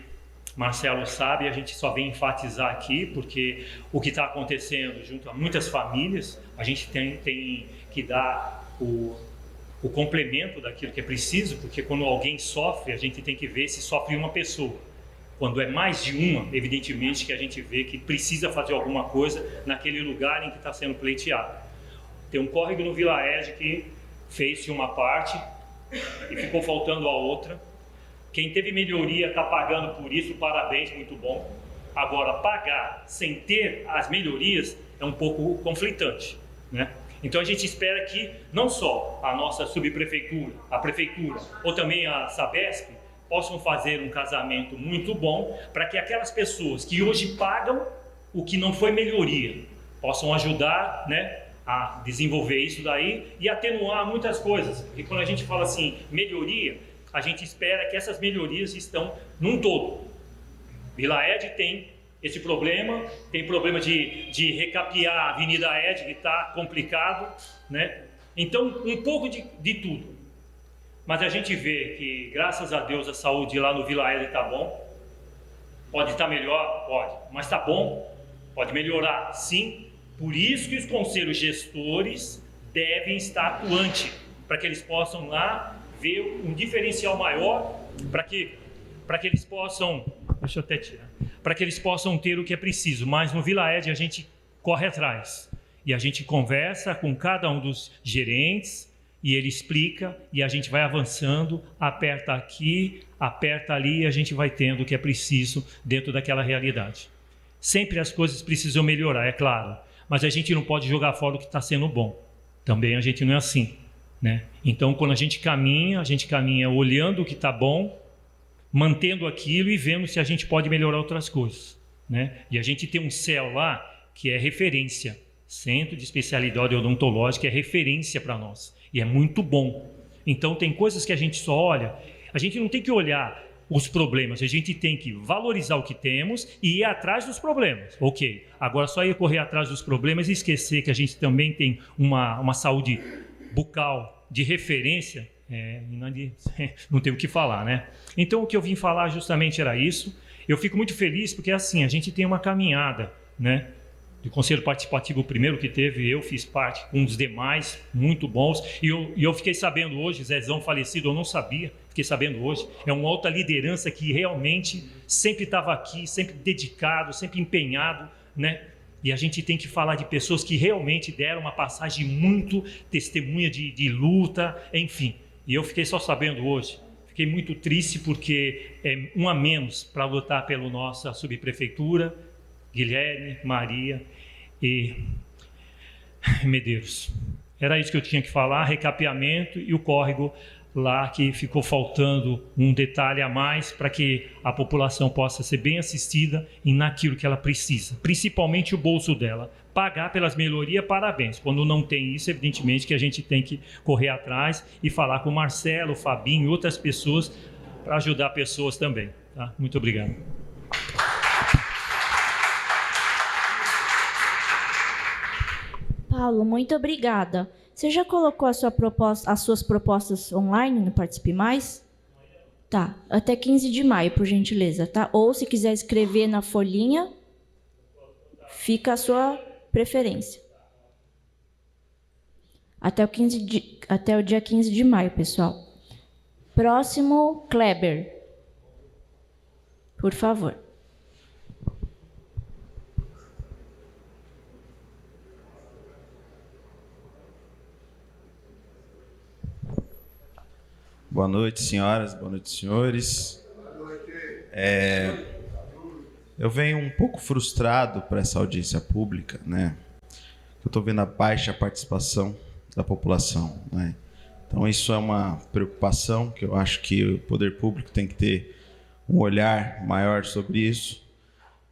Marcelo sabe, a gente só vem enfatizar aqui, porque o que está acontecendo junto a muitas famílias, a gente tem que dar o complemento daquilo que é preciso, porque quando alguém sofre, a gente tem que ver se sofre uma pessoa. Quando é mais de uma, evidentemente que a gente vê que precisa fazer alguma coisa naquele lugar em que está sendo pleiteado. Tem um córrego no Vila Ed que fez-se uma parte e ficou faltando a outra. Quem teve melhoria está pagando por isso, parabéns, muito bom. Agora, pagar sem ter as melhorias é um pouco conflitante, né? Então a gente espera que não só a nossa subprefeitura, a prefeitura ou também a Sabesp possam fazer um casamento muito bom para que aquelas pessoas que hoje pagam o que não foi melhoria possam ajudar, né, a desenvolver isso daí e atenuar muitas coisas. Porque quando a gente fala assim, melhoria, a gente espera que essas melhorias estão num todo. Vila Ed tem esse problema, tem problema de recapear a Avenida Ed, que está complicado, né? Então, um pouco de tudo. Mas a gente vê que, graças a Deus, a saúde lá no Vila Ed está bom. Pode estar melhor? Pode. Mas está bom? Pode melhorar? Sim. Por isso que os conselhos gestores devem estar atuantes, para que eles possam lá ver um diferencial maior, para que eles possam... Deixa eu até tirar. Para que eles possam ter o que é preciso. Mas no Vila Ed a gente corre atrás. E a gente conversa com cada um dos gerentes, e ele explica, e a gente vai avançando, aperta aqui, aperta ali, e a gente vai tendo o que é preciso dentro daquela realidade. Sempre as coisas precisam melhorar, é claro, mas a gente não pode jogar fora o que está sendo bom. Também a gente não é assim, né? Então, quando a gente caminha olhando o que está bom, mantendo aquilo e vendo se a gente pode melhorar outras coisas, né? E a gente tem um CEL lá que é referência, Centro de Especialidade Odontológica, é referência para nós. E é muito bom. Então tem coisas que a gente só olha, a gente não tem que olhar os problemas, a gente tem que valorizar o que temos e ir atrás dos problemas. Ok, agora só ir correr atrás dos problemas e esquecer que a gente também tem uma saúde bucal de referência, não tem o que falar, né? Então o que eu vim falar justamente era isso. Eu fico muito feliz porque assim, a gente tem uma caminhada, né? Do Conselho Participativo primeiro que teve, eu fiz parte com os demais, muito bons, e eu fiquei sabendo hoje, Zezão falecido, eu não sabia, fiquei sabendo hoje, é uma alta liderança que realmente sempre estava aqui, sempre dedicado, sempre empenhado, né? E a gente tem que falar de pessoas que realmente deram uma passagem muito testemunha de luta, enfim, e eu fiquei só sabendo hoje, fiquei muito triste porque é um a menos para lutar pela nossa subprefeitura, Guilherme, Maria e Medeiros. Era isso que eu tinha que falar, recapeamento e o córrego lá que ficou faltando um detalhe a mais para que a população possa ser bem assistida e naquilo que ela precisa, principalmente o bolso dela. Pagar pelas melhorias, parabéns. Quando não tem isso, evidentemente que a gente tem que correr atrás e falar com o Marcelo, o Fabinho e outras pessoas para ajudar pessoas também. Tá? Muito obrigado. Paulo, muito obrigada. Você já colocou as suas propostas online no Participe Mais? Tá, até 15 de maio, por gentileza, tá? Ou se quiser escrever na folhinha, fica a sua preferência. Até o dia 15 de maio, pessoal. Próximo, Kleber. Por favor. Boa noite, senhoras, boa noite, senhores. Eu venho um pouco frustrado para essa audiência pública, né? Eu estou vendo a baixa participação da população, né? Então isso é uma preocupação que eu acho que o poder público tem que ter um olhar maior sobre isso,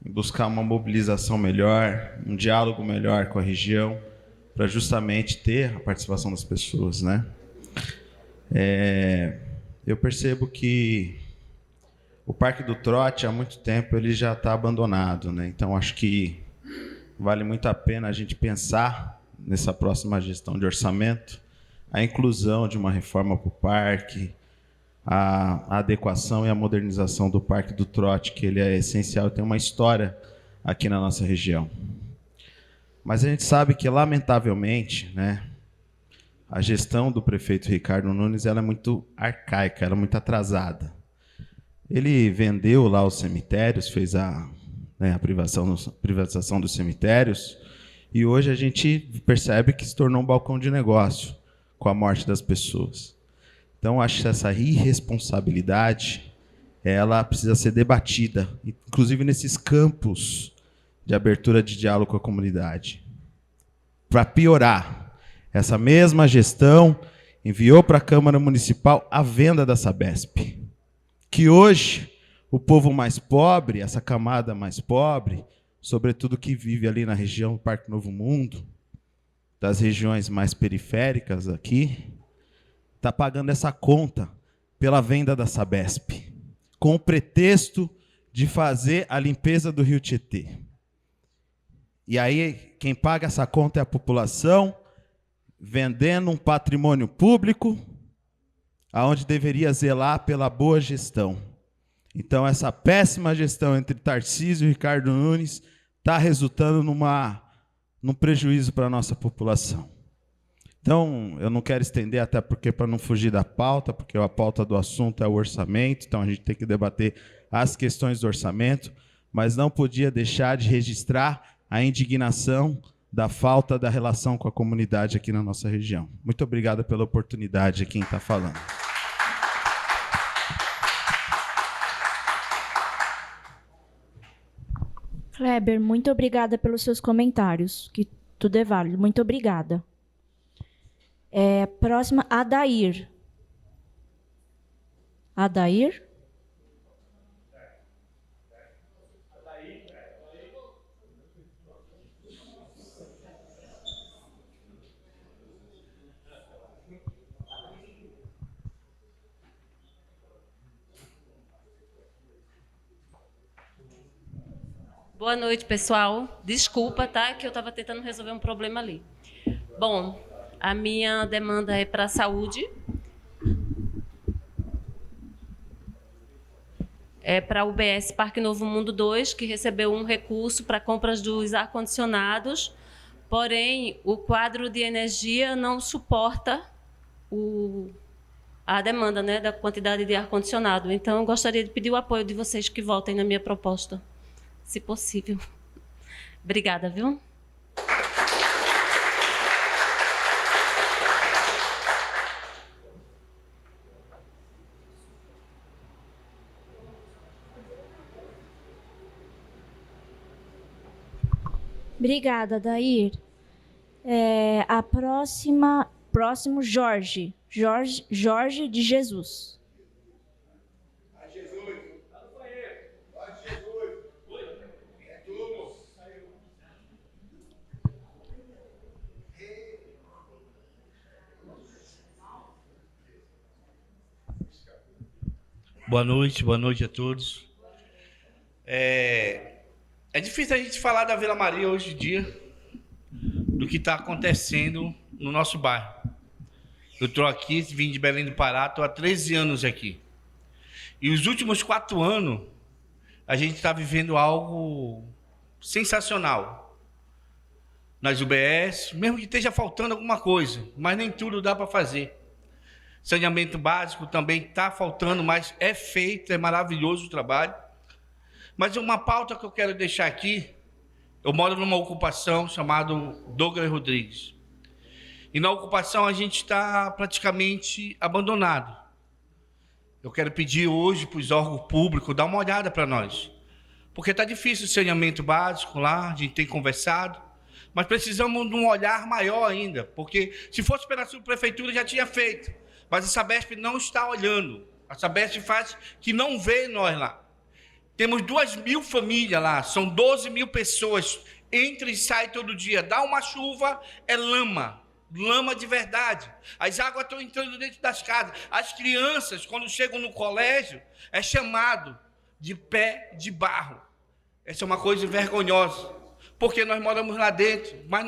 buscar uma mobilização melhor, um diálogo melhor com a região, para justamente ter a participação das pessoas, né? Eu percebo que o Parque do Trote, há muito tempo, ele já está abandonado, né? Então, acho que vale muito a pena a gente pensar nessa próxima gestão de orçamento a inclusão de uma reforma para o parque, a adequação e a modernização do Parque do Trote, que ele é essencial, tem uma história aqui na nossa região. Mas a gente sabe que, lamentavelmente, né, a gestão do prefeito Ricardo Nunes ela é muito arcaica, ela é muito atrasada. Ele vendeu lá os cemitérios, fez a privatização dos cemitérios, e hoje a gente percebe que se tornou um balcão de negócio com a morte das pessoas. Então, acho que essa irresponsabilidade ela precisa ser debatida, inclusive nesses campos de abertura de diálogo com a comunidade. Para piorar, essa mesma gestão enviou para a Câmara Municipal a venda da Sabesp, que hoje o povo mais pobre, essa camada mais pobre, sobretudo que vive ali na região do Parque Novo Mundo, das regiões mais periféricas aqui, está pagando essa conta pela venda da Sabesp, com o pretexto de fazer a limpeza do Rio Tietê. E aí, quem paga essa conta é a população, vendendo um patrimônio público, aonde deveria zelar pela boa gestão. Então, essa péssima gestão entre Tarcísio e Ricardo Nunes está resultando num prejuízo para a nossa população. Então, eu não quero estender, até porque para não fugir da pauta, porque a pauta do assunto é o orçamento, então a gente tem que debater as questões do orçamento, mas não podia deixar de registrar a indignação da falta da relação com a comunidade aqui na nossa região. Muito obrigado pela oportunidade, quem está falando. Kleber, muito obrigada pelos seus comentários, que tudo é válido. Muito obrigada. Próxima, Adair. Adair? Boa noite, pessoal. Desculpa, tá? Que eu estava tentando resolver um problema ali. Bom, a minha demanda é para a saúde. É para a UBS Parque Novo Mundo 2, que recebeu um recurso para compras dos ar-condicionados, porém, o quadro de energia não suporta a demanda, né, da quantidade de ar-condicionado. Então, eu gostaria de pedir o apoio de vocês que votem na minha proposta, se possível. Obrigada, viu? Obrigada, Dair. Próximo, Jorge de Jesus. Boa noite a todos. É difícil a gente falar da Vila Maria hoje em dia, do que está acontecendo no nosso bairro. Eu estou aqui, vim de Belém do Pará, estou há 13 anos aqui. E os últimos 4 anos, a gente está vivendo algo sensacional. Nas UBS, mesmo que esteja faltando alguma coisa, mas nem tudo dá para fazer. Saneamento básico também está faltando, mas é feito, é maravilhoso o trabalho. Mas uma pauta que eu quero deixar aqui, eu moro numa ocupação chamada Douglas Rodrigues. E na ocupação a gente está praticamente abandonado. Eu quero pedir hoje para os órgãos públicos dar uma olhada para nós. Porque está difícil o saneamento básico lá, a gente tem conversado, mas precisamos de um olhar maior ainda, porque se fosse pela subprefeitura já tinha feito, mas a Sabesp não está olhando. A Sabesp faz que não vê nós lá. Temos 2.000 famílias lá, são 12.000 pessoas, entra e sai todo dia. Dá uma chuva, é lama. Lama de verdade. As águas estão entrando dentro das casas. As crianças, quando chegam no colégio, é chamado de pé de barro. Essa é uma coisa vergonhosa, porque nós moramos lá dentro, mas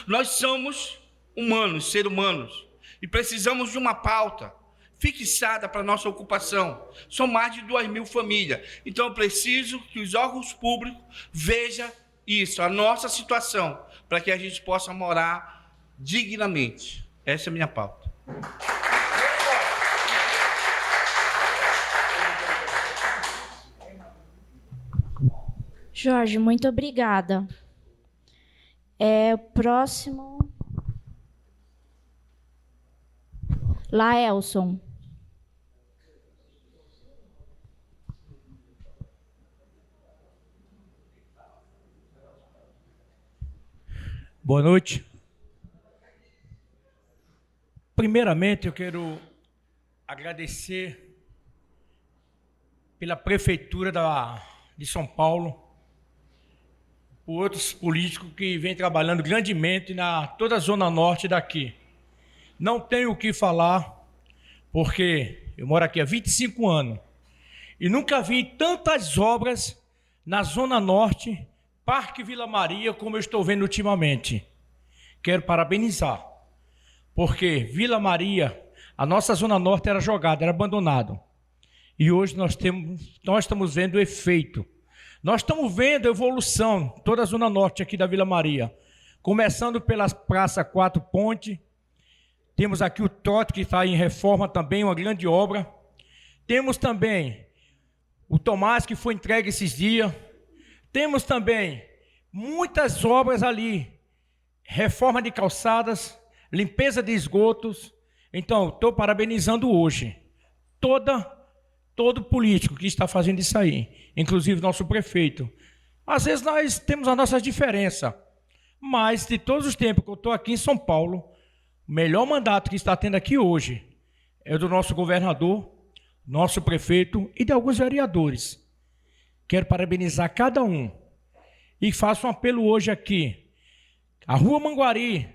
nós somos humanos, seres humanos, e precisamos de uma pauta fixada para a nossa ocupação. São mais de 2.000 famílias. Então, eu preciso que os órgãos públicos vejam isso, a nossa situação, para que a gente possa morar dignamente. Essa é a minha pauta. Jorge, muito obrigada. O próximo... Laelson. Boa noite. Primeiramente, eu quero agradecer pela Prefeitura de São Paulo, por outros políticos que vêm trabalhando grandemente na toda a zona norte daqui. Não tenho o que falar, porque eu moro aqui há 25 anos e nunca vi tantas obras na zona norte, Parque Vila Maria, como eu estou vendo ultimamente. Quero parabenizar, porque Vila Maria, a nossa zona norte era jogada, era abandonado. E hoje nós estamos vendo o efeito. Nós estamos vendo a evolução, toda a zona norte aqui da Vila Maria. Começando pela Praça 4 Ponte. Temos aqui o Trote, que está em reforma também, uma grande obra. Temos também o Tomás, que foi entregue esses dias. Temos também muitas obras ali. Reforma de calçadas, limpeza de esgotos. Então, estou parabenizando hoje todo político que está fazendo isso aí, inclusive nosso prefeito. Às vezes nós temos as nossas diferenças, mas de todos os tempos que eu estou aqui em São Paulo, o melhor mandato que está tendo aqui hoje é do nosso governador, nosso prefeito e de alguns vereadores. Quero parabenizar cada um e faço um apelo hoje aqui. A Rua Manguari,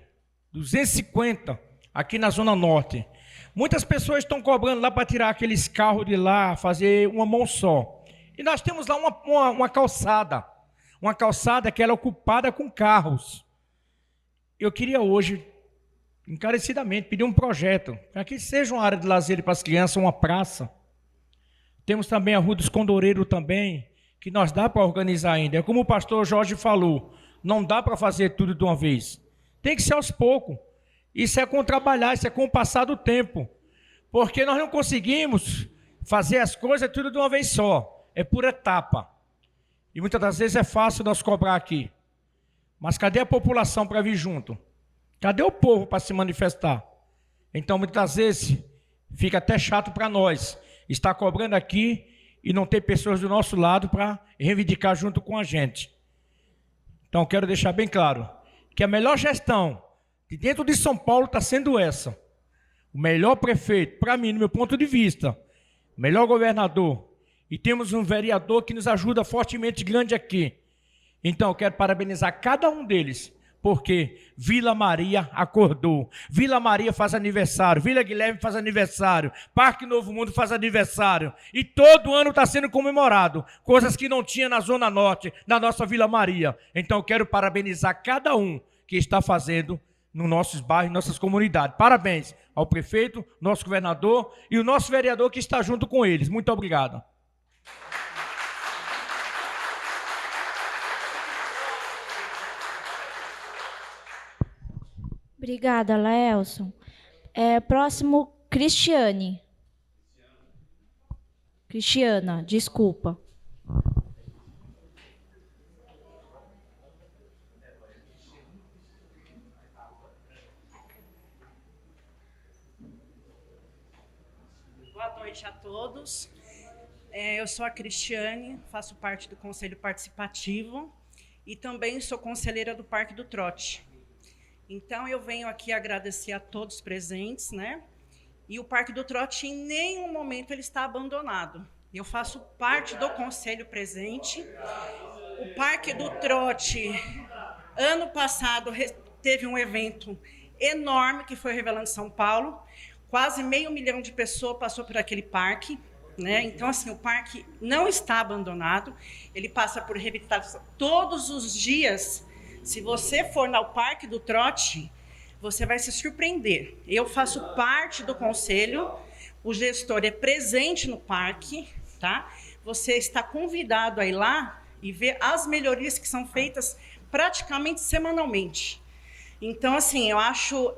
250, aqui na Zona Norte. Muitas pessoas estão cobrando lá para tirar aqueles carros de lá, fazer uma mão só. E nós temos lá uma calçada que ela é ocupada com carros. Eu queria hoje, encarecidamente, pedir um projeto, para que seja uma área de lazer para as crianças, uma praça. Temos também a Rua dos Condoreiros também, que nós dá para organizar ainda. É como o pastor Jorge falou, não dá para fazer tudo de uma vez. Tem que ser aos poucos. Isso é com trabalhar, isso é com o passar do tempo. Porque nós não conseguimos fazer as coisas tudo de uma vez só. É por etapa. E muitas das vezes é fácil nós cobrar aqui. Mas cadê a população para vir junto? Cadê o povo para se manifestar? Então, muitas vezes, fica até chato para nós estar cobrando aqui e não ter pessoas do nosso lado para reivindicar junto com a gente. Então, quero deixar bem claro que a melhor gestão de dentro de São Paulo está sendo essa. O melhor prefeito, para mim, no meu ponto de vista, o melhor governador, e temos um vereador que nos ajuda fortemente grande aqui. Então, eu quero parabenizar cada um deles, porque Vila Maria acordou. Vila Maria faz aniversário, Vila Guilherme faz aniversário, Parque Novo Mundo faz aniversário, e todo ano está sendo comemorado, coisas que não tinha na Zona Norte, na nossa Vila Maria. Então, eu quero parabenizar cada um que está fazendo nos nossos bairros, nossas comunidades. Parabéns ao prefeito, nosso governador e o nosso vereador que está junto com eles. Muito obrigado. Obrigada, Laelson. Próximo, Cristiana, desculpa. noite a todos. Eu sou a Cristiane, faço parte do Conselho Participativo e também sou conselheira do Parque do Trote. Então, eu venho aqui agradecer a todos presentes, né? E o Parque do Trote, em nenhum momento, ele está abandonado. Eu faço parte do conselho presente. O Parque do Trote, ano passado, teve um evento enorme, que foi o Revelando São Paulo. Quase 500 mil de pessoas passou por aquele parque, né? Então, assim, o parque não está abandonado. Ele passa por reabilitação todos os dias. Se você for no Parque do Trote, você vai se surpreender. Eu faço parte do conselho, o gestor é presente no parque, tá? Você está convidado a ir lá e ver as melhorias que são feitas praticamente semanalmente. Então, assim, eu acho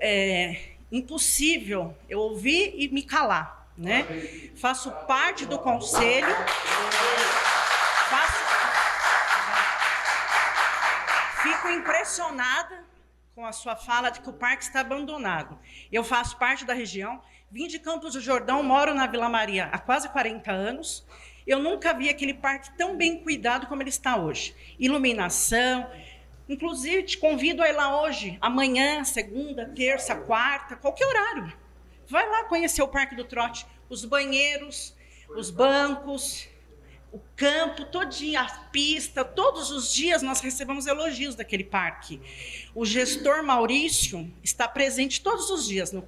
impossível eu ouvir e me calar, né? Faço parte do conselho, fico impressionada com a sua fala de que o parque está abandonado. Eu faço parte da região, vim de Campos do Jordão, moro na Vila Maria há quase 40 anos. Eu nunca vi aquele parque tão bem cuidado como ele está hoje. Iluminação, inclusive te convido a ir lá hoje, amanhã, segunda, terça, quarta, qualquer horário. Vai lá conhecer o Parque do Trote, os banheiros, os bancos, o campo, todinha, a pista, todos os dias nós recebemos elogios daquele parque. O gestor Maurício está presente todos os dias no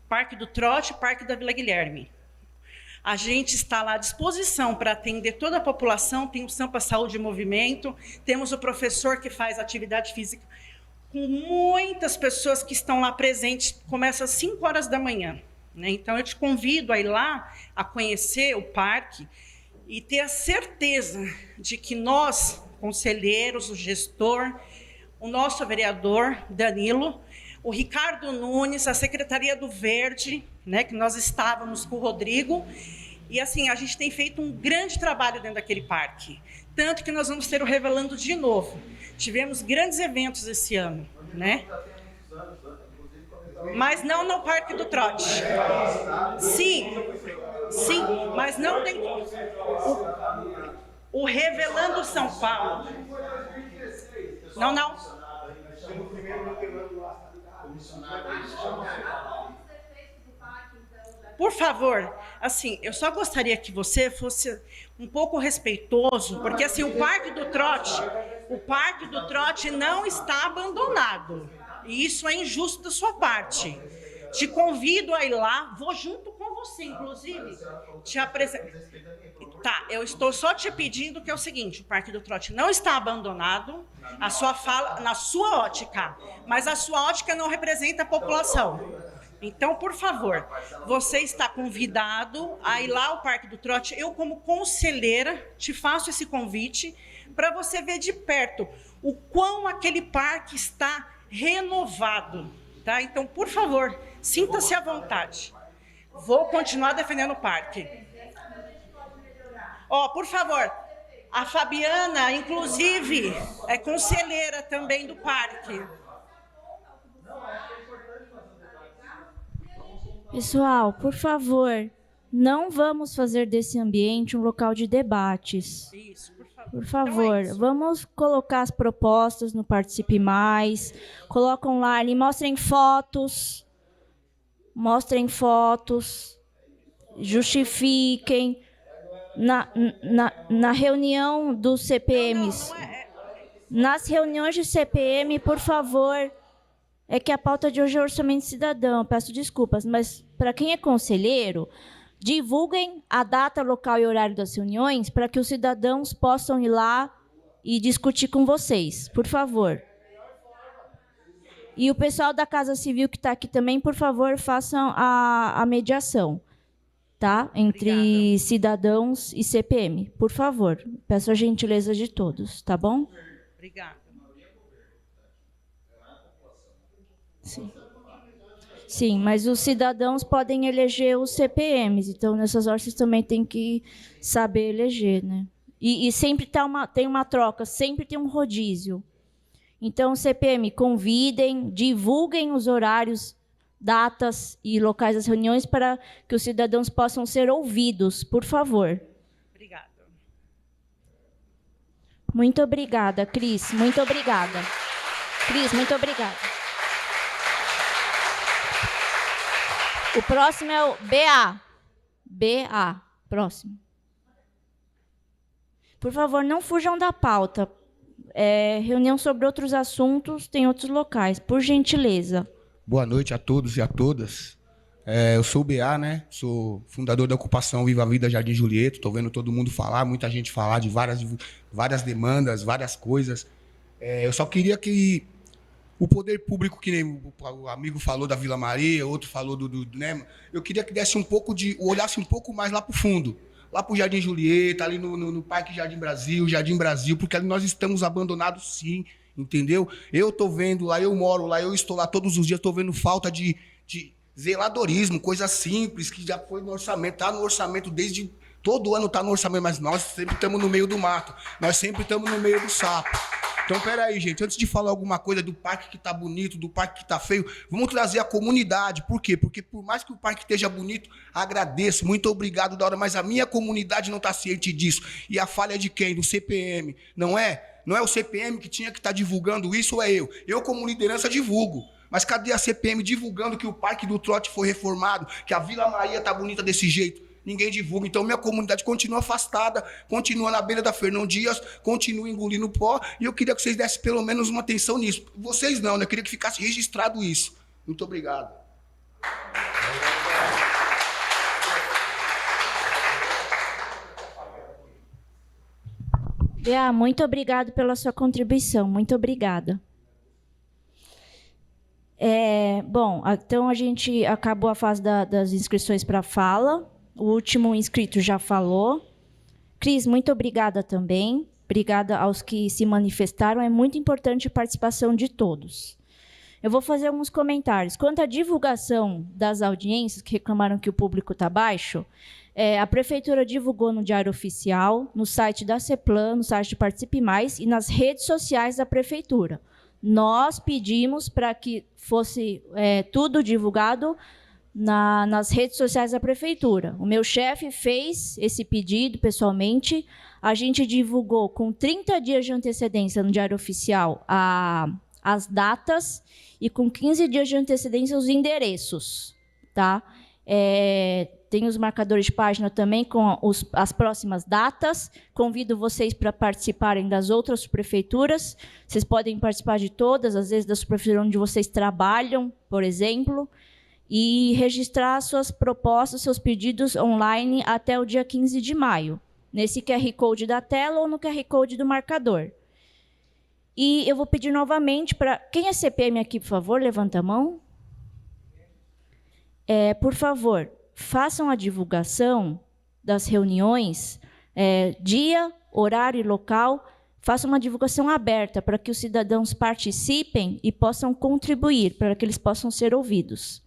Parque do Trote e Parque da Vila Guilherme. A gente está lá à disposição para atender toda a população, tem o Sampa Saúde e Movimento, temos o professor que faz atividade física, com muitas pessoas que estão lá presentes, começa às 5 horas da manhã, né? Então, eu te convido a ir lá, a conhecer o parque, e ter a certeza de que nós, conselheiros, o gestor, o nosso vereador, Danilo, o Ricardo Nunes, a Secretaria do Verde, né, que nós estávamos com o Rodrigo, e assim, a gente tem feito um grande trabalho dentro daquele parque, tanto que nós vamos ter o Revelando de novo. Tivemos grandes eventos esse ano, né? Mas não no Parque do Trote. Sim, mas não tem... O Revelando São Paulo. Não. Por favor, assim, eu só gostaria que você fosse um pouco respeitoso, porque assim, o Parque do Trote não está abandonado. E isso é injusto da sua parte. Te convido a ir lá, vou junto com você, inclusive, te apresentar. Tá, eu estou só te pedindo que é o seguinte, o Parque do Trote não está abandonado, a sua fala, na sua ótica, mas a sua ótica não representa a população. Então, por favor, você está convidado a ir lá ao Parque do Trote. Eu, como conselheira, te faço esse convite para você ver de perto o quão aquele parque está renovado, tá? Então, por favor, sinta-se à vontade. Vou continuar defendendo o parque. Por favor, a Fabiana, inclusive, é conselheira também do parque. Pessoal, por favor, não vamos fazer desse ambiente um local de debates. Isso, por favor. Por favor, então vamos colocar as propostas no Participe Mais, colocam lá ali, mostrem fotos, justifiquem. Na reunião dos CPMs, nas reuniões de CPM, por favor, é que a pauta de hoje é orçamento cidadão, peço desculpas, mas para quem é conselheiro, divulguem a data, local e horário das reuniões para que os cidadãos possam ir lá e discutir com vocês, por favor. E o pessoal da Casa Civil que está aqui também, por favor, façam a mediação, tá? Entre Obrigada. Cidadãos e CPM, por favor. Peço a gentileza de todos, tá bom? Obrigada. Sim, mas os cidadãos podem eleger os CPMs, então nessas horas vocês também têm que saber eleger, né? E sempre tem uma troca, sempre tem um rodízio. Então, CPM, convidem, divulguem os horários datas e locais das reuniões para que os cidadãos possam ser ouvidos, por favor. Obrigada. Muito obrigada, Cris. Muito obrigada. Cris, muito obrigada. O próximo é o BA. BA. Próximo. Por favor, não fujam da pauta. Reunião sobre outros assuntos, tem outros locais. Por gentileza. Boa noite a todos e a todas. Eu sou o BA, né? Sou fundador da ocupação Viva a Vida Jardim Julieto. Estou vendo todo mundo falar, muita gente falar de várias demandas, várias coisas. Eu só queria que o poder público, que nem o amigo falou da Vila Maria, outro falou né? Eu queria que desse olhasse um pouco mais lá para o fundo. Lá para o Jardim Julieto, ali no Parque Jardim Brasil, porque ali nós estamos abandonados sim, entendeu? Eu estou vendo lá, eu moro lá, eu estou lá todos os dias, estou vendo falta de zeladorismo, coisa simples, que já foi no orçamento, está no orçamento desde... Todo ano está no orçamento, mas nós sempre estamos no meio do mato, nós sempre estamos no meio do sapo. Então, peraí, gente, antes de falar alguma coisa do parque que está bonito, do parque que está feio, vamos trazer a comunidade. Por quê? Porque por mais que o parque esteja bonito, agradeço, muito obrigado da hora, mas a minha comunidade não está ciente disso. E a falha é de quem? Do CPM, não é? Não é o CPM que tinha que estar divulgando isso ou é eu? Eu, como liderança, divulgo. Mas cadê a CPM divulgando que o Parque do Trote foi reformado, que a Vila Maria está bonita desse jeito? Ninguém divulga. Então, minha comunidade continua afastada, continua na beira da Fernão Dias, continua engolindo pó, e eu queria que vocês dessem pelo menos uma atenção nisso. Vocês não, né? Eu queria que ficasse registrado isso. Muito obrigado. Bea, muito obrigado pela sua contribuição. Muito obrigada. Bom, então a gente acabou a fase das inscrições para fala. O último inscrito já falou. Cris, muito obrigada também. Obrigada aos que se manifestaram. É muito importante a participação de todos. Eu vou fazer alguns comentários. Quanto à divulgação das audiências, que reclamaram que o público está baixo, a Prefeitura divulgou no Diário Oficial, no site da CEPLAN, no site de Participe Mais e nas redes sociais da Prefeitura. Nós pedimos para que fosse tudo divulgado nas redes sociais da Prefeitura. O meu chefe fez esse pedido pessoalmente. A gente divulgou com 30 dias de antecedência no Diário Oficial as datas e com 15 dias de antecedência os endereços. Tá? Tem os marcadores de página também com as próximas datas. Convido vocês para participarem das outras prefeituras. Vocês podem participar de todas, às vezes da prefeitura onde vocês trabalham, por exemplo, e registrar suas propostas, seus pedidos online até o dia 15 de maio, nesse QR Code da tela ou no QR Code do marcador. E eu vou pedir novamente para... Quem é CPM aqui, por favor, levanta a mão. Por favor, façam a divulgação das reuniões, dia, horário e local, façam uma divulgação aberta para que os cidadãos participem e possam contribuir, para que eles possam ser ouvidos.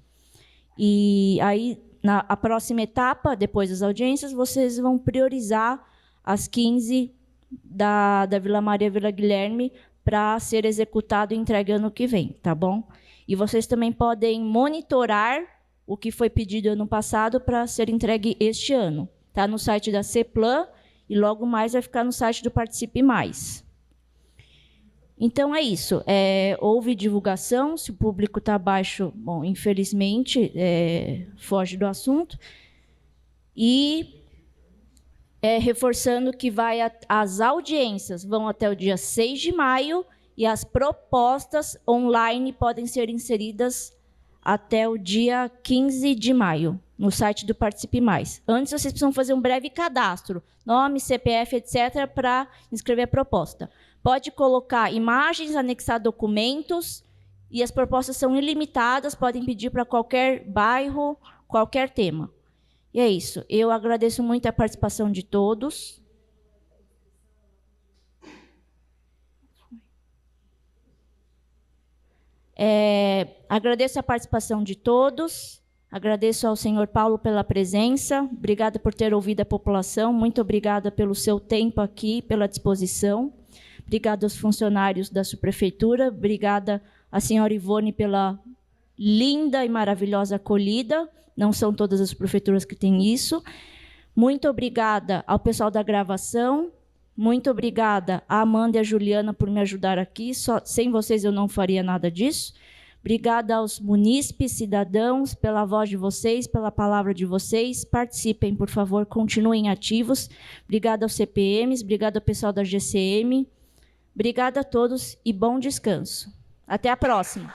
E aí, a próxima etapa, depois das audiências, vocês vão priorizar as 15 da Vila Maria Vila Guilherme para ser executado e entregue ano que vem, tá bom? E vocês também podem monitorar o que foi pedido ano passado para ser entregue este ano. Está no site da CEPLAN e logo mais vai ficar no site do Participe Mais. Então, é isso. Houve divulgação, se o público está baixo, bom, infelizmente, foge do assunto. E reforçando que as audiências vão até o dia 6 de maio e as propostas online podem ser inseridas até o dia 15 de maio, no site do Participe Mais. Antes, vocês precisam fazer um breve cadastro, nome, CPF, etc., para inscrever a proposta. Pode colocar imagens, anexar documentos, e as propostas são ilimitadas, podem pedir para qualquer bairro, qualquer tema. E é isso. Eu agradeço muito a participação de todos. Agradeço a participação de todos. Agradeço ao senhor Paulo pela presença. Obrigada por ter ouvido a população. Muito obrigada pelo seu tempo aqui, pela disposição. Obrigada aos funcionários da subprefeitura. Obrigada à senhora Ivone pela linda e maravilhosa acolhida. Não são todas as prefeituras que têm isso. Muito obrigada ao pessoal da gravação. Muito obrigada a Amanda e a Juliana por me ajudar aqui. Sem vocês eu não faria nada disso. Obrigada aos munícipes, cidadãos, pela voz de vocês, pela palavra de vocês. Participem, por favor, continuem ativos. Obrigada aos CPMs, obrigada ao pessoal da GCM. Obrigada a todos e bom descanso. Até a próxima.